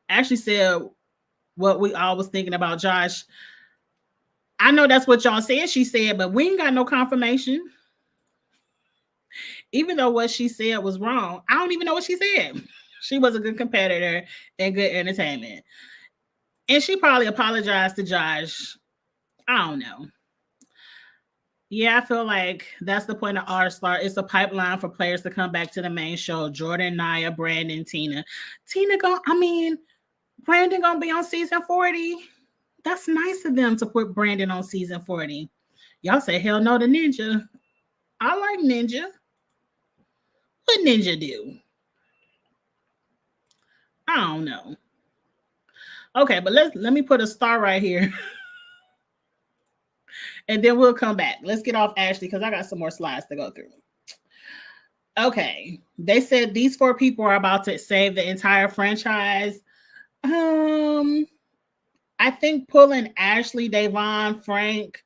Ashley said what we all was thinking about Josh. I know that's what y'all said she said, but we ain't got no confirmation. Even though what she said was wrong, I don't even know what she said. She was a good competitor and good entertainment. And she probably apologized to Josh. I don't know. Yeah, I feel like that's the point of All Star. It's a pipeline for players to come back to the main show. Jordan, Naya, Brandon, Tina. Brandon gonna be on season 40. That's nice of them to put Brandon on season 40. Y'all say hell no to Ninja. I like Ninja. What Ninja do? I don't know. Okay, but let me put a star right here. And then we'll come back. Let's get off Ashley because I got some more slides to go through. Okay. They said these 4 people are about to save the entire franchise. I think pulling Ashley, Davon, Frank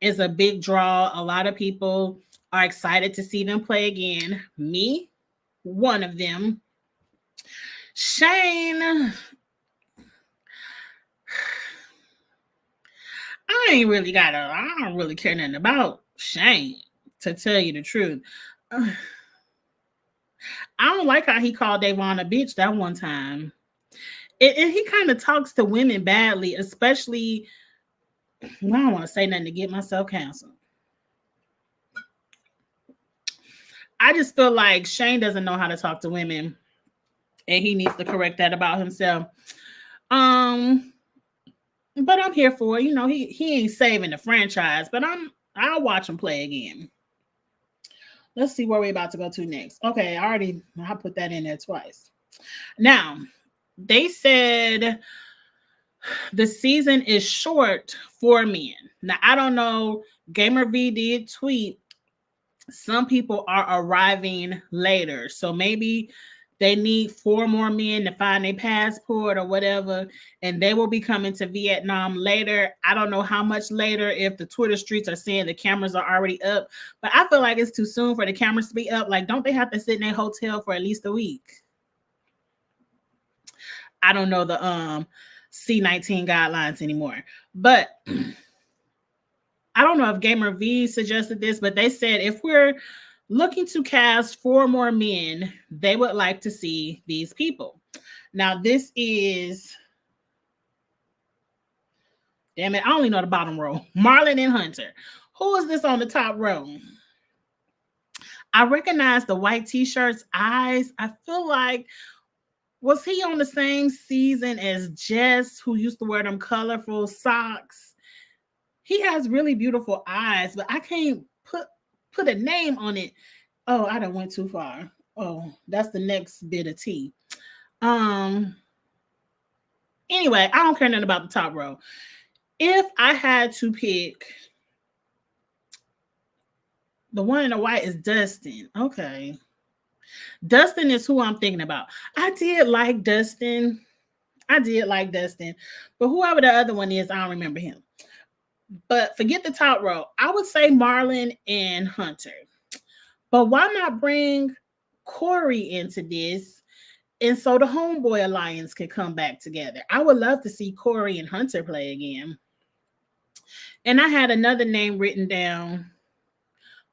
is a big draw. A lot of people are excited to see them play again. Me, one of them. Shane, I don't really care nothing about Shane, to tell you the truth. I don't like how he called Davon a bitch that one time. And he kind of talks to women badly, especially, I don't want to say nothing to get myself canceled. I just feel like Shane doesn't know how to talk to women, and he needs to correct that about himself. But I'm here for it. He ain't saving the franchise, but I'll watch him play again. Let's see where we're about to go to next. Okay, I put that in there twice. Now, they said the season is short for men. Now, I don't know. Gamer V did tweet some people are arriving later. So maybe they need 4 more men to find a passport or whatever, and they will be coming to Vietnam later. I don't know how much later, if the Twitter streets are saying the cameras are already up, but I feel like it's too soon for the cameras to be up. Like, don't they have to sit in a hotel for at least a week? I don't know the C-19 guidelines anymore, but I don't know if Gamer V suggested this, but they said if we're looking to cast 4 more men, they would like to see these people. Now, this is, damn it, I only know the bottom row. Marlon and Hunter. Who is this on the top row? I recognize the white t-shirts, eyes. I feel like, was he on the same season as Jess, who used to wear them colorful socks? He has really beautiful eyes, but I can't put a name on it. Oh, I done went too far. Oh, that's the next bit of tea. Anyway, I don't care nothing about the top row. If I had to pick, the one in the white is Dustin. Okay. Dustin is who I'm thinking about. I did like Dustin, but whoever the other one is, I don't remember him. But forget the top row. I would say Marlon and Hunter. But why not bring Corey into this, and so the Homeboy Alliance could come back together? I would love to see Corey and Hunter play again. And I had another name written down.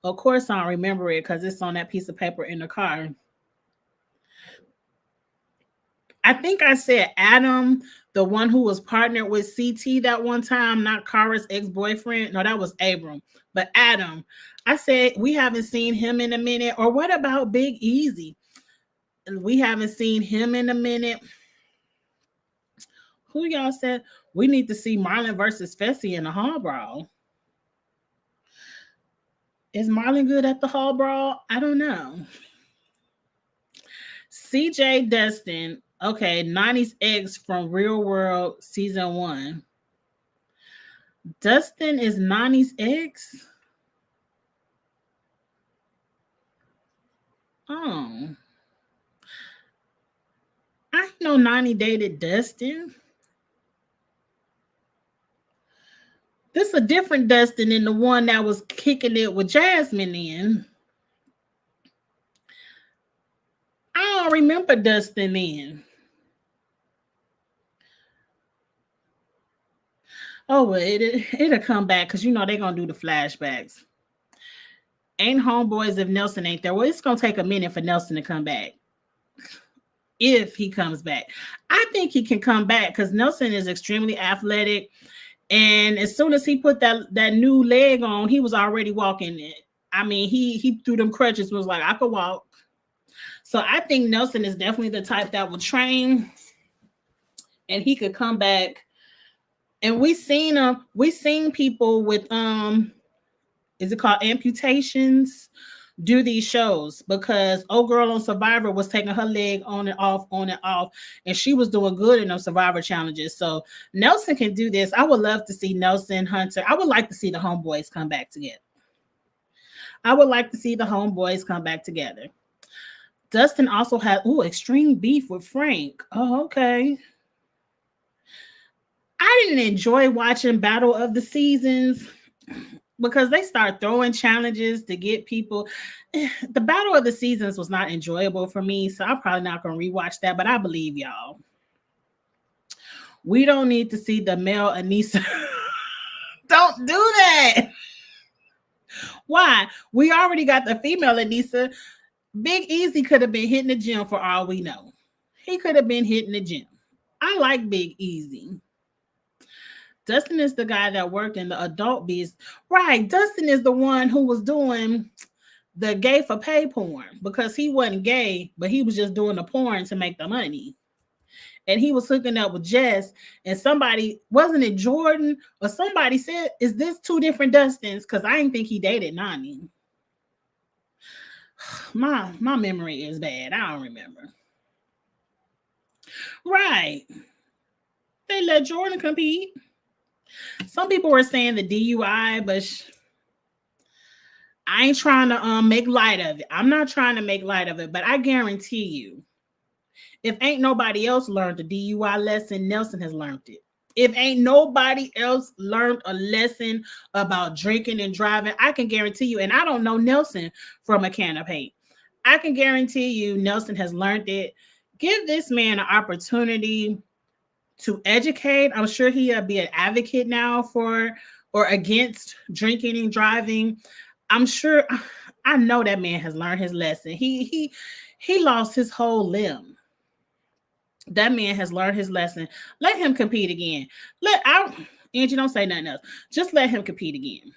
Of course, I don't remember it because it's on that piece of paper in the car. I think I said Adam, the one who was partnered with CT that one time, not Kara's ex-boyfriend. No, that was Abram. But Adam, I said we haven't seen him in a minute. Or what about Big Easy? We haven't seen him in a minute. Who y'all said? We need to see Marlon versus Fessy in the Hall Brawl. Is Marlon good at the Hall Brawl? I don't know. CJ Dustin. Okay, 90s X from Real World Season 1. Dustin is 90s X? Oh. I know 90 dated Dustin. This is a different Dustin than the one that was kicking it with Jasmine in. I don't remember Dustin in. Oh, well, it'll come back because they're going to do the flashbacks. Ain't homeboys if Nelson ain't there. Well, it's going to take a minute for Nelson to come back. If he comes back. I think he can come back because Nelson is extremely athletic. And as soon as he put that new leg on, he was already walking it. I mean, he threw them crutches, was like, I could walk. So I think Nelson is definitely the type that will train and he could come back. And we seen people with is it called amputations do these shows, because old girl on Survivor was taking her leg on and off, and she was doing good in those Survivor challenges. So Nelson can do this. I would love to see Nelson, Hunter. I would like to see the homeboys come back together. I would like to see the homeboys come back together. Dustin also had extreme beef with Frank. Oh, okay. I didn't enjoy watching Battle of the Seasons because they start throwing challenges to get people. The Battle of the Seasons was not enjoyable for me, so I'm probably not going to rewatch that, but I believe y'all. We don't need to see the male Aneesa. Don't do that. Why? We already got the female Aneesa. Big Easy could have been hitting the gym for all we know. He could have been hitting the gym. I like Big Easy. Dustin is the guy that worked in the adult biz. Right. Dustin is the one who was doing the gay for pay porn, because he wasn't gay, but he was just doing the porn to make the money. And he was hooking up with Jess, and somebody, wasn't it Jordan or somebody said, is this two different Dustins? Because I didn't think he dated Nani. My memory is bad. I don't remember. Right. They let Jordan compete. Some people were saying the DUI, but I ain't trying to make light of it. I'm not trying to make light of it, but I guarantee you, if ain't nobody else learned the DUI lesson, Nelson has learned it. If ain't nobody else learned a lesson about drinking and driving, I can guarantee you, and I don't know Nelson from a can of paint, I can guarantee you Nelson has learned it. Give this man an opportunity to educate. I'm sure he'll be an advocate now for or against drinking and driving. I'm sure, I know that man has learned his lesson. He lost his whole limb. That man has learned his lesson. Let him compete again. Angie, don't say nothing else. Just let him compete again.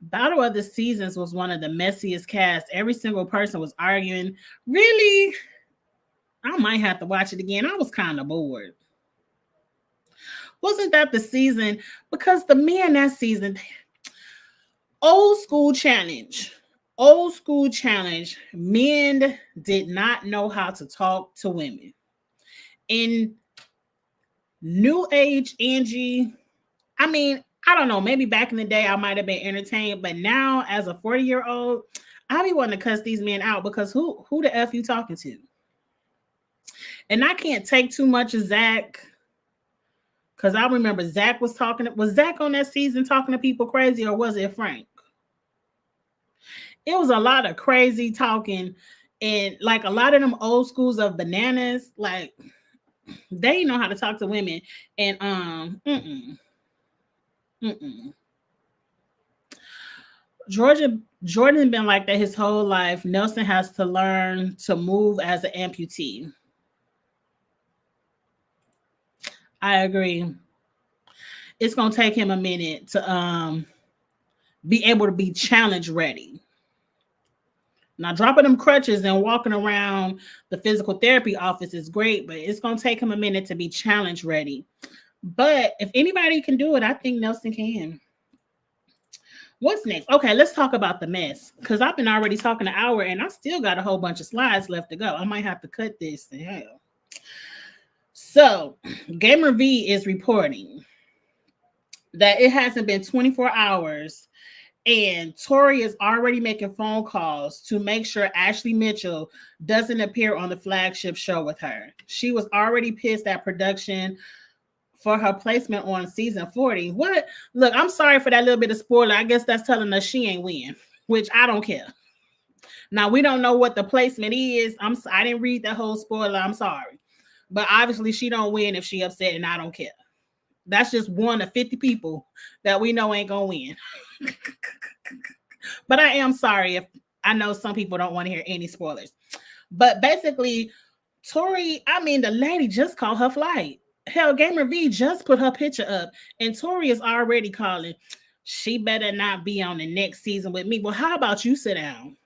Battle of the Seasons was one of the messiest casts. Every single person was arguing. Really? I might have to watch it again. I was kind of bored. Wasn't that the season? Because the men that season, old school challenge. Men did not know how to talk to women. In new age, Angie, I mean, I don't know, maybe back in the day I might have been entertained, but now as a 40-year-old, I be wanting to cuss these men out, because who the F you talking to? And I can't take too much of Zach, because I remember Zach was Zach on that season talking to people crazy, or was it Frank? It was a lot of crazy talking, and like a lot of them old schools of bananas, like they know how to talk to women. And Jordan been like that his whole life. Nelson has to learn to move as an amputee. I agree. It's gonna take him a minute to be able to be challenge ready. Now, dropping them crutches and walking around the physical therapy office is great, but it's going to take him a minute to be challenge ready. But if anybody can do it, I think Nelson can. What's next? Okay, let's talk about the mess, because I've been already talking an hour and I still got a whole bunch of slides left to go. I might have to cut this to hell. So, Gamer V is reporting that it hasn't been 24 hours and Tori is already making phone calls to make sure Ashley Mitchell doesn't appear on the flagship show with her. She was already pissed at production for her placement on season 40. What? Look, I'm sorry for that little bit of spoiler. I guess that's telling us she ain't win, which I don't care. Now, we don't know what the placement is. I didn't read that whole spoiler. I'm sorry. But obviously she don't win if she upset, and I don't care. That's just one of 50 people that we know ain't gonna win. But I am sorry if I know some people don't want to hear any spoilers. But basically, Tori, I mean, the lady just caught her flight. Hell, Gamer V just put her picture up, and Tori is already calling. She better not be on the next season with me. Well, how about you sit down?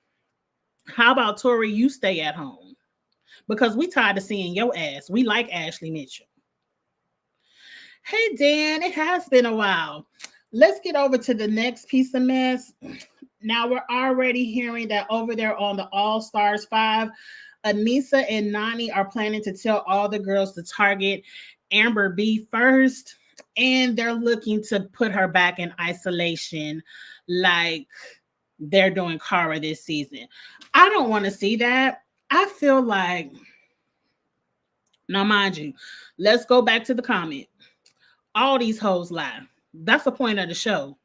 How about Tori, you stay at home? Because we tired of seeing your ass. We like Ashley Mitchell. Hey, Dan, it has been a while. Let's get over to the next piece of mess. Now we're already hearing that over there on the All Stars 5, Aneesa and Nany are planning to tell all the girls to target Amber B first, and they're looking to put her back in isolation like they're doing Cara this season. I don't want to see that. I feel like, now mind you, let's go back to the comment. All these hoes lie. That's the point of the show.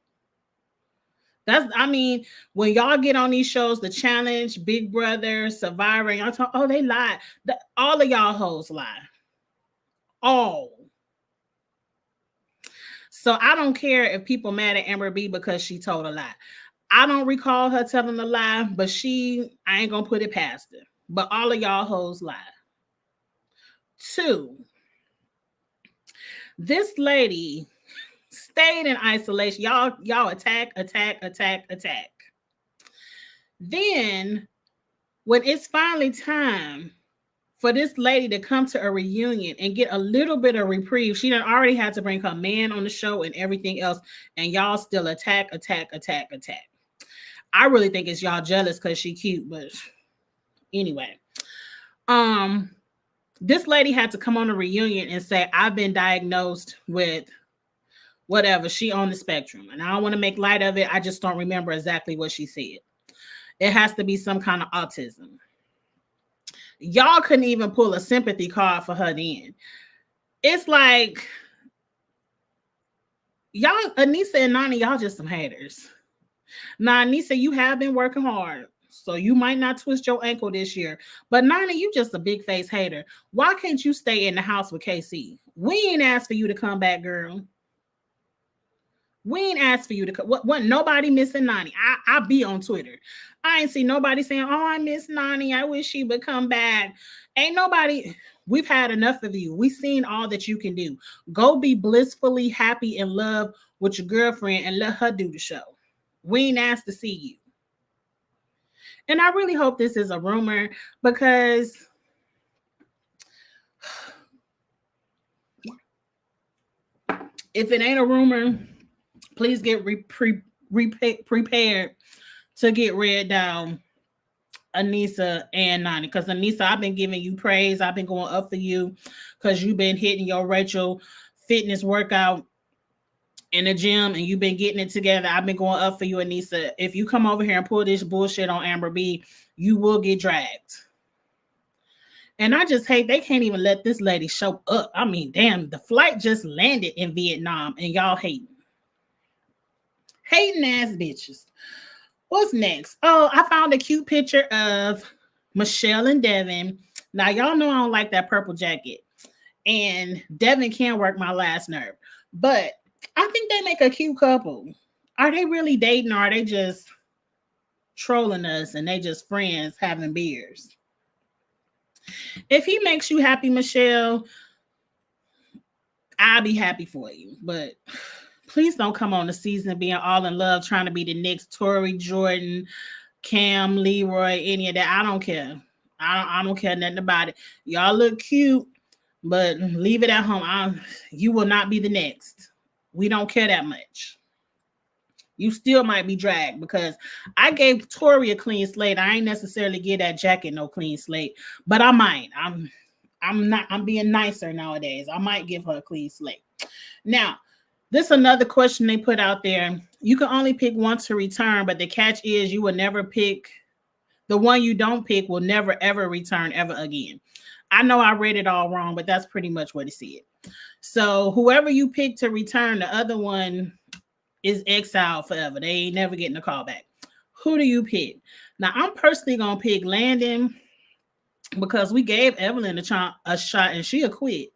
When y'all get on these shows, The Challenge, Big Brother, Survivor, y'all talk, oh, they lied. All of y'all hoes lie. All. So I don't care if people mad at Amber B because she told a lie. I don't recall her telling a lie, but I ain't gonna put it past her. But all of y'all hoes lie. 2, this lady stayed in isolation. Y'all attack. Then, when it's finally time for this lady to come to a reunion and get a little bit of reprieve, she done already had to bring her man on the show and everything else, and y'all still attack. I really think it's y'all jealous because she cute, but anyway. This lady had to come on a reunion and say, I've been diagnosed with whatever. She on the spectrum. And I don't want to make light of it. I just don't remember exactly what she said. It has to be some kind of autism. Y'all couldn't even pull a sympathy card for her then. It's like, y'all, Aneesa and Nany, y'all just some haters. Now, Aneesa, you have been working hard, so you might not twist your ankle this year. But Nany, you just a big face hater. Why can't you stay in the house with KC? We ain't asked for you to come back, girl. We ain't asked for you to come. What nobody missing Nany. I be on Twitter. I ain't see nobody saying, oh, I miss Nany. I wish she would come back. Ain't nobody. We've had enough of you. We've seen all that you can do. Go be blissfully happy in love with your girlfriend and let her do the show. We ain't asked to see you. And I really hope this is a rumor, because if it ain't a rumor, please get prepared to get read down Aneesa and Nany. Because Aneesa, I've been giving you praise. I've been going up for you because you've been hitting your Rachel fitness workout in the gym and you've been getting it together. I've been going up for you, Aneesa. If you come over here and pull this bullshit on Amber B, you will get dragged. And I just hate they can't even let this lady show up. I mean, damn, the flight just landed in Vietnam and y'all hating. Hating ass bitches. What's next? Oh, I found a cute picture of Michelle and Devin. Now, y'all know I don't like that purple jacket. And Devin can work my last nerve. But I think they make a cute couple. Are they really dating, or are they just trolling us and they just friends having beers? If he makes you happy, Michelle, I'll be happy for you. But please don't come on the season being all in love, trying to be the next Tori, Jordan, Cam, Leroy, any of that. I don't care. I don't care nothing about it. Y'all look cute, but leave it at home. You will not be the next. We don't care that much. You still might be dragged, because I gave Tori a clean slate. I ain't necessarily give that jacket no clean slate, but I might. I'm being nicer nowadays. I might give her a clean slate. Now, this is another question they put out there. You can only pick one to return, but the catch is you will never pick. The one you don't pick will never, ever return ever again. I know I read it all wrong, but that's pretty much what it said. So whoever you pick to return, the other one is exiled forever. They ain't never getting a call back. Who do you pick? Now, I'm personally going to pick Landon, because we gave Evelyn a shot and she'll quit.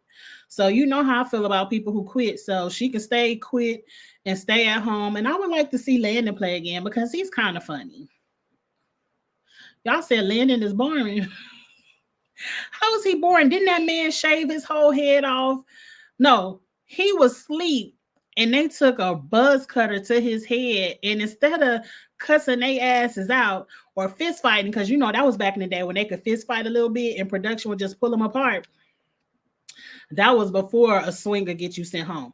So you know how I feel about people who quit. So she can quit and stay at home. And I would like to see Landon play again, because he's kind of funny. Y'all said Landon is boring. How is he boring? Didn't that man shave his whole head off? No, he was asleep and they took a buzz cutter to his head. And instead of cussing their asses out or fist fighting, because that was back in the day when they could fist fight a little bit and production would just pull them apart. That was before a swinger get you sent home.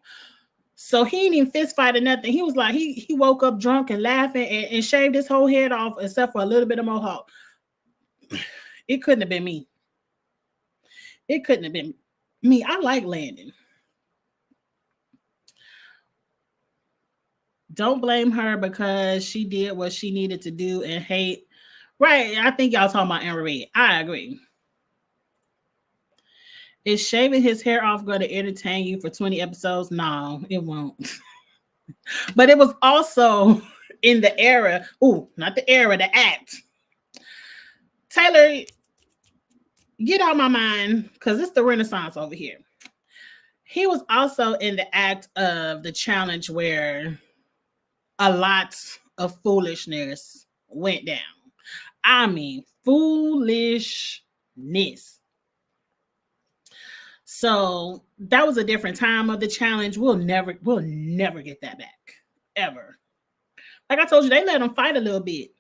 So he didn't even fist fight or nothing. He was like, he woke up drunk and laughing and shaved his whole head off except for a little bit of mohawk. It couldn't have been me. It couldn't have been me. I like Landon. Don't blame her because she did what she needed to do and hate. Right. I think y'all talking about Emery. I agree. Is shaving his hair off going to entertain you for 20 episodes? No, it won't. But it was also in the era. Ooh, not the era, the act. Taylor, get out of my mind because it's the Renaissance over here. He was also in the act of the challenge where a lot of foolishness went down. I mean, foolishness. So that was a different time of the challenge. We'll never get that back. Ever. Like I told you, they let them fight a little bit.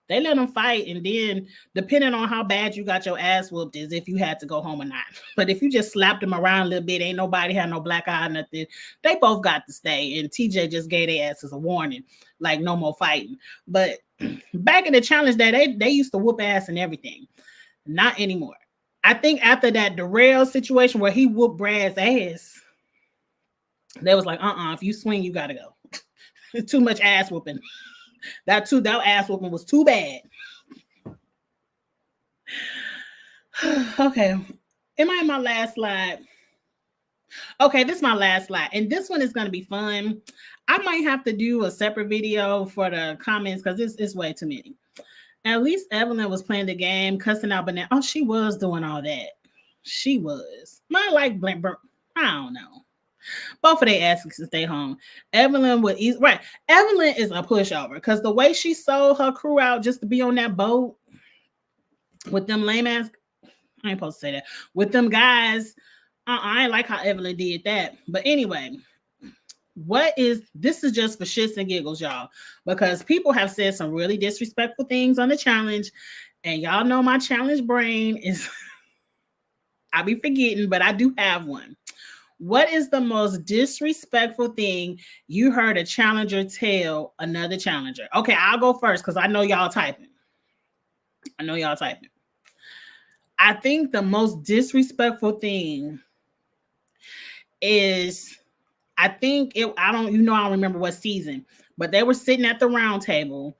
They let them fight, and then depending on how bad you got your ass whooped is if you had to go home or not. But if you just slapped them around a little bit, ain't nobody had no black eye, nothing. They both got to stay, and TJ just gave their asses a warning, like no more fighting. But back in the challenge day, they used to whoop ass and everything. Not anymore. I think after that Darrell situation where he whooped Brad's ass, they was like, if you swing, you gotta go. It's too much ass whooping. That ass whooping was too bad. Okay. Am I in my last slide? Okay, this is my last slide. And this one is going to be fun. I might have to do a separate video for the comments because it's way too many. At least Evelyn was playing the game, cussing out Banana. Oh, she was doing all that. She was. I like I don't know. Both of their asses to stay home. Evelyn would eat right. Evelyn is a pushover because the way she sold her crew out just to be on that boat with them lame ass. I ain't supposed to say that. With them guys, I ain't like how Evelyn did that. But anyway, this is just for shits and giggles, y'all, because people have said some really disrespectful things on the challenge, and y'all know my challenge brain is I be forgetting, but I do have one. What is the most disrespectful thing you heard a challenger tell another challenger? Okay, I'll go first because I know y'all typing. I think the most disrespectful thing is, I don't remember what season, but they were sitting at the round table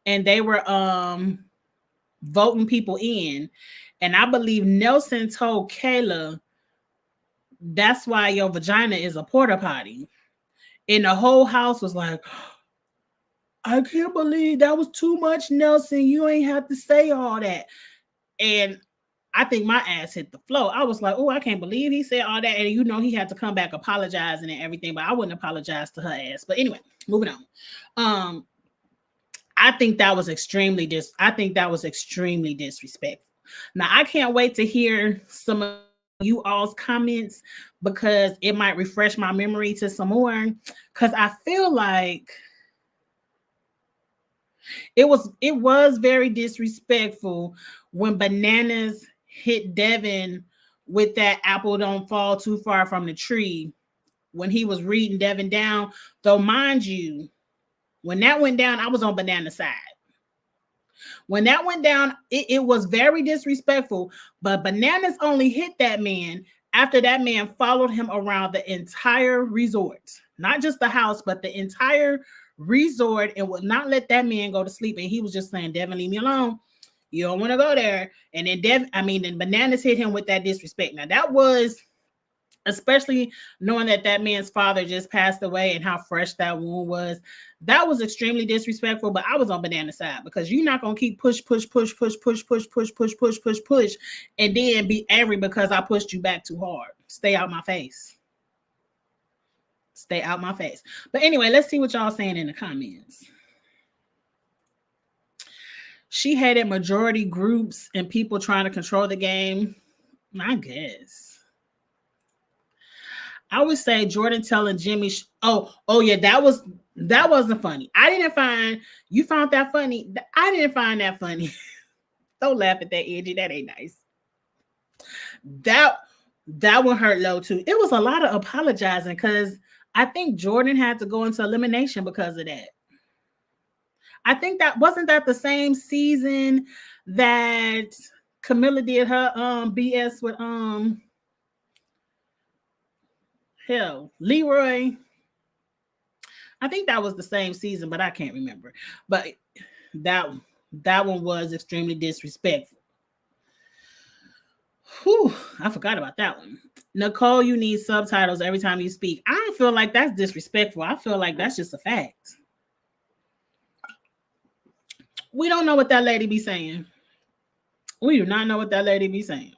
and they were voting people in. And I believe Nelson told Kayla, that's why your vagina is a porta potty. And the whole house was like, I can't believe that was too much, Nelson. You ain't have to say all that. And I think my ass hit the floor. I was like, oh, I can't believe he said all that. And he had to come back apologizing and everything, but I wouldn't apologize to her ass. But anyway, moving on. I think that was extremely disrespectful. Now I can't wait to hear some of you all's comments because it might refresh my memory to some more. Because I feel like it was very disrespectful when Bananas hit Devin with that apple don't fall too far from the tree when he was reading Devin down. Though, mind you, when that went down, I was on Banana's side. When that went down, it was very disrespectful, but Bananas only hit that man after that man followed him around the entire resort, not just the house, but the entire resort, and would not let that man go to sleep. And he was just saying, Devin, leave me alone. You don't want to go there. And then then Bananas hit him with that disrespect. Now that was, especially knowing that man's father just passed away and how fresh that wound was, that was extremely disrespectful. But I was on Banana's side because you're not going to keep push, and then be angry because I pushed you back too hard. Stay out my face. But anyway, let's see what y'all saying in the comments. She hated majority groups and people trying to control the game. I guess. I would say Jordan telling Jimmy. Oh yeah, that wasn't funny. I didn't find you found that funny. I didn't find that funny. Don't laugh at that, Angie. That ain't nice. That that one hurt low too. It was a lot of apologizing because I think Jordan had to go into elimination because of that. I think that wasn't that the same season that Camilla did her BS with hell Leroy. I think that was the same season, but I can't remember. But that that one was extremely disrespectful. Whew, I forgot about that one. Nicole, you need subtitles every time you speak. I don't feel like that's disrespectful. I feel like that's just a fact. We don't know what that lady be saying. We do not know what that lady be saying.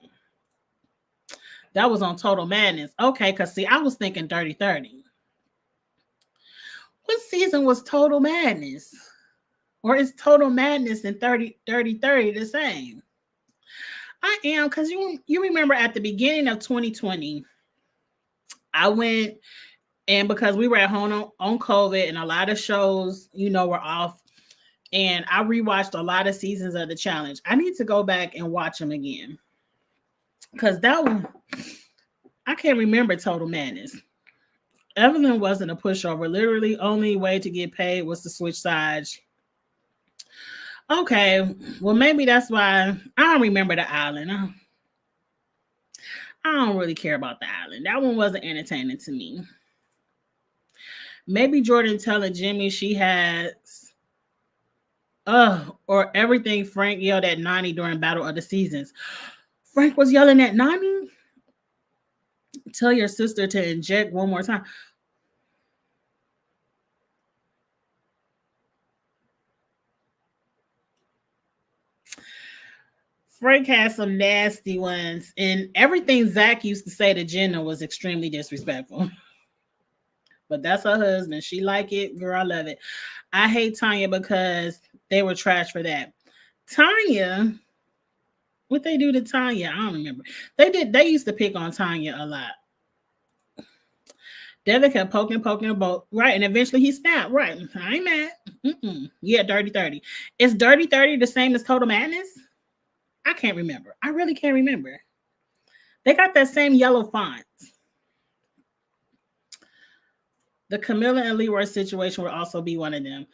That was on Total Madness. Okay, because see, I was thinking Dirty 30. What season was Total Madness? Or is Total Madness and 30 the same? I am, because you remember at the beginning of 2020, I went and because we were at home on COVID and a lot of shows, were off. And I rewatched a lot of seasons of the challenge. I need to go back and watch them again. Because that one, I can't remember Total Madness. Evelyn wasn't a pushover. Literally, only way to get paid was to switch sides. Okay, well, maybe that's why I don't remember the island. I don't really care about the island. That one wasn't entertaining to me. Maybe Jordan telling Jimmy she has or everything Frank yelled at Nany during Battle of the Seasons. Frank was yelling at Nany? Tell your sister to inject one more time. Frank has some nasty ones, and everything Zach used to say to Jenna was extremely disrespectful. But that's her husband. She like it. Girl, I love it. I hate Tanya because they were trash for that. Tanya, what they do to Tanya? I don't remember. They used to pick on Tanya a lot. Devin kept poking both. Right. And eventually he snapped. Right. I ain't mad. Yeah, Dirty 30. Is Dirty 30 the same as Total Madness? I can't remember. I really can't remember. They got that same yellow font. The Camilla and Leroy situation would also be one of them.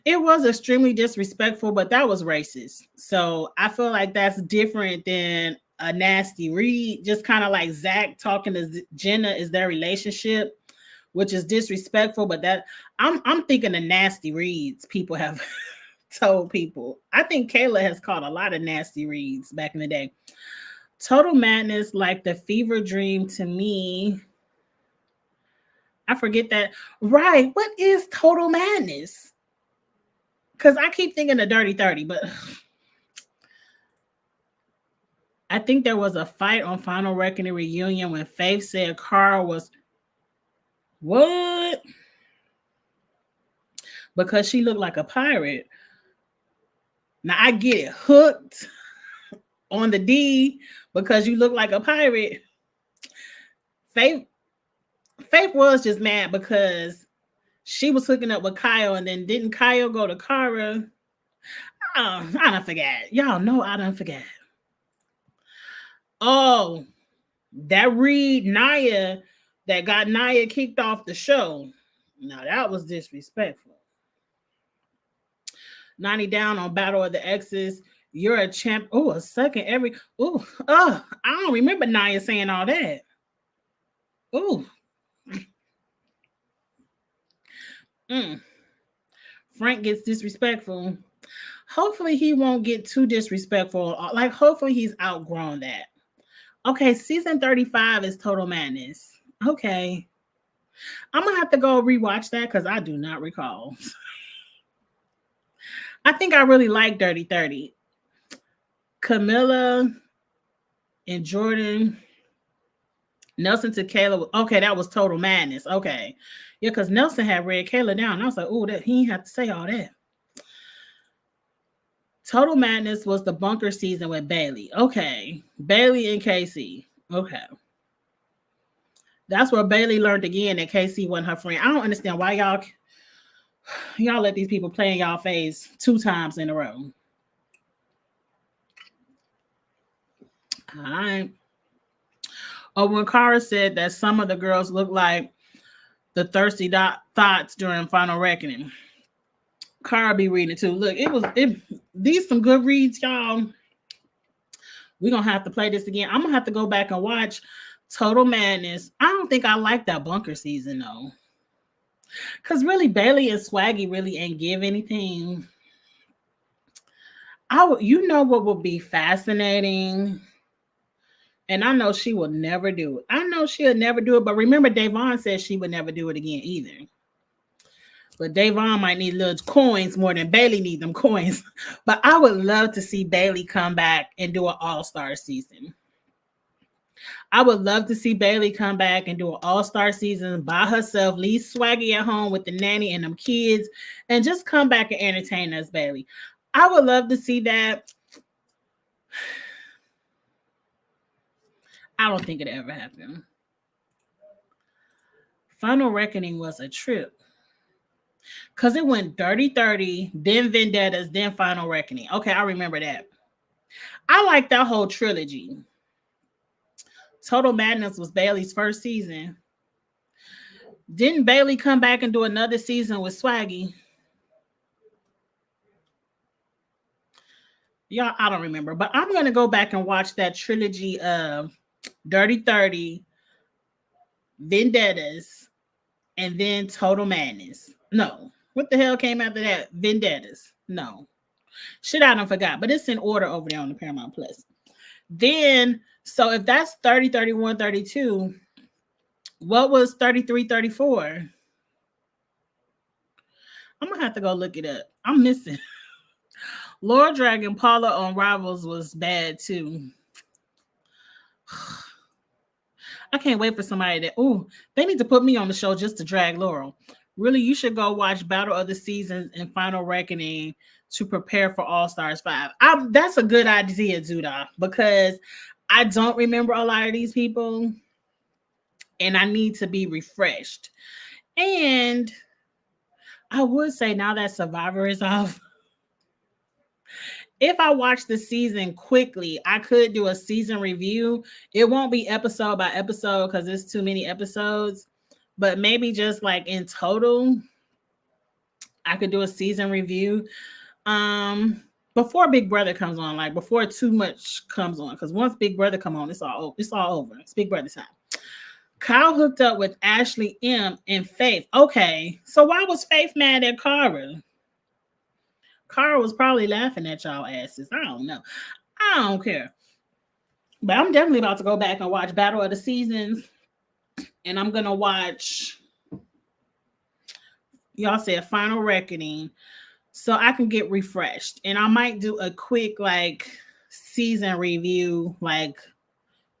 It was extremely disrespectful, but that was racist. So I feel like that's different than a nasty read. Just kind of like Zach talking to Jenna is their relationship, which is disrespectful. But that I'm thinking of nasty reads people have told people. I think Kayla has caught a lot of nasty reads back in the day. Total Madness, like the fever dream to me. I forget that. Right. What is Total Madness? Because I keep thinking of Dirty 30, but I think there was a fight on Final Reckoning reunion when Faith said Carl was what? Because she looked like a pirate. Now I get it, hooked on the D because you look like a pirate. Faith was just mad because she was hooking up with Kyle, and then didn't Kyle go to Cara? Oh, I don't forget. Y'all know I don't forget. Oh, that read Naya that got Naya kicked off the show. Now that was disrespectful. 90 down on Battle of the Exes. You're a champ. Oh, a second every. I don't remember Naya saying all that. Oh. Frank gets disrespectful. Hopefully he won't get too disrespectful. Like, hopefully he's outgrown that. Okay, season 35 is Total Madness. Okay. I'm going to have to go rewatch that because I do not recall. I think I really like Dirty 30. Camilla and Jordan. Nelson to Kayla. Okay, that was Total Madness. Okay. Yeah, because Nelson had read Kayla down. I was like, oh, that he didn't have to say all that. Total Madness was the bunker season with Bailey. Okay. Bailey and Casey. Okay. That's where Bailey learned again that KC wasn't her friend. I don't understand why y'all let these people play in y'all face 2 times in a row. All right. Oh, when Cara said that some of the girls look like the thirsty thoughts during Final Reckoning. Cara be reading it too. Look, these some good reads, y'all. We're gonna have to play this again. I'm gonna have to go back and watch Total Madness. I don't think I like that bunker season though. Cause really Bailey and Swaggy really ain't give anything. You know what would be fascinating? And I know she will never do it. I know she'll never do it, but remember Davon said she would never do it again either. But Davon might need little coins more than Bailey need them coins. But I would love to see Bailey come back and do an all-star season. I would love to see Bailey come back and do an all-star season by herself, leave Swaggy at home with the nanny and them kids, and just come back and entertain us, Bailey. I would love to see that. I don't think it ever happened. Final Reckoning was a trip. Because it went Dirty 30, then Vendettas, then Final Reckoning. Okay, I remember that. I like that whole trilogy. Total Madness was Bailey's first season. Didn't Bailey come back and do another season with Swaggy? Y'all, I don't remember. But I'm going to go back and watch that trilogy of Dirty 30, Vendettas, and then Total Madness. No. What the hell came after that? Vendettas. No. Shit, I don't forgot. But it's in order over there on the Paramount Plus. Then, so if that's 30, 31, 32, what was 33, 34? I'm going to have to go look it up. I'm missing. Laura Dragon Paula on Rivals was bad too. I can't wait for somebody that, they need to put me on the show just to drag Laurel. Really, you should go watch Battle of the Seasons and Final Reckoning to prepare for All Stars 5. That's a good idea, Zuda, because I don't remember a lot of these people and I need to be refreshed. And I would say now that Survivor is off, if I watch the season quickly, I could do a season review. It won't be episode by episode because it's too many episodes, but maybe just like in total, I could do a season review before Big Brother comes on, like before too much comes on. Because once Big Brother come on, it's all over. It's Big Brother time. Kyle hooked up with Ashley M and Faith. Okay, so why was Faith mad at Cara? Cara was probably laughing at y'all asses. I don't know. I don't care. But I'm definitely about to go back and watch Battle of the Seasons. And I'm going to watch, y'all said Final Reckoning, so I can get refreshed. And I might do a quick, like, season review, like,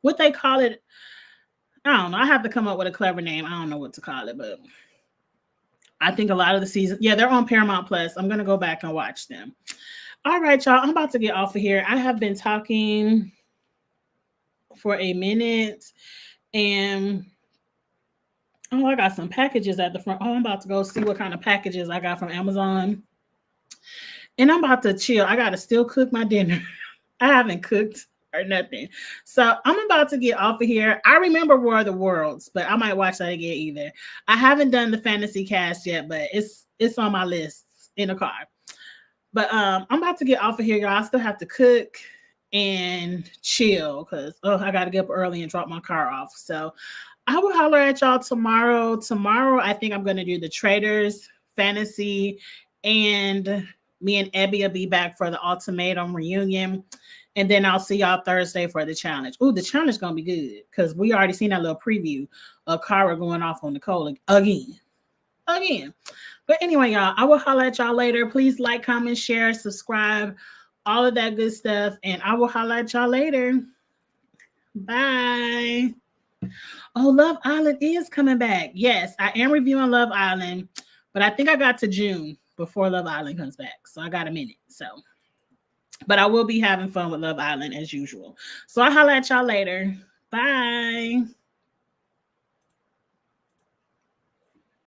what they call it. I don't know. I have to come up with a clever name. I don't know what to call it, but I think a lot of the seasons, they're on Paramount Plus. I'm going to go back and watch them. All right, y'all. I'm about to get off of here. I have been talking for a minute. And, I got some packages at the front. I'm about to go see what kind of packages I got from Amazon. And I'm about to chill. I got to still cook my dinner. I haven't cooked or nothing. So I'm about to get off of here. I remember War of the Worlds, but I might watch that again either. I haven't done the fantasy cast yet, but it's on my list in the car. But I'm about to get off of here, y'all. I still have to cook and chill because I got to get up early and drop my car off. So I will holler at y'all tomorrow. Tomorrow, I think I'm going to do the Traders fantasy, and me and Ebby will be back for the Ultimatum reunion. And then I'll see y'all Thursday for the challenge. The challenge is going to be good because we already seen that little preview of Cara going off on Nicole again. But anyway, y'all, I will holler at y'all later. Please like, comment, share, subscribe, all of that good stuff. And I will holler at y'all later. Bye. Love Island is coming back. Yes, I am reviewing Love Island, but I think I got to June before Love Island comes back. So I got a minute. But I will be having fun with Love Island as usual. So I'll holler at y'all later. Bye.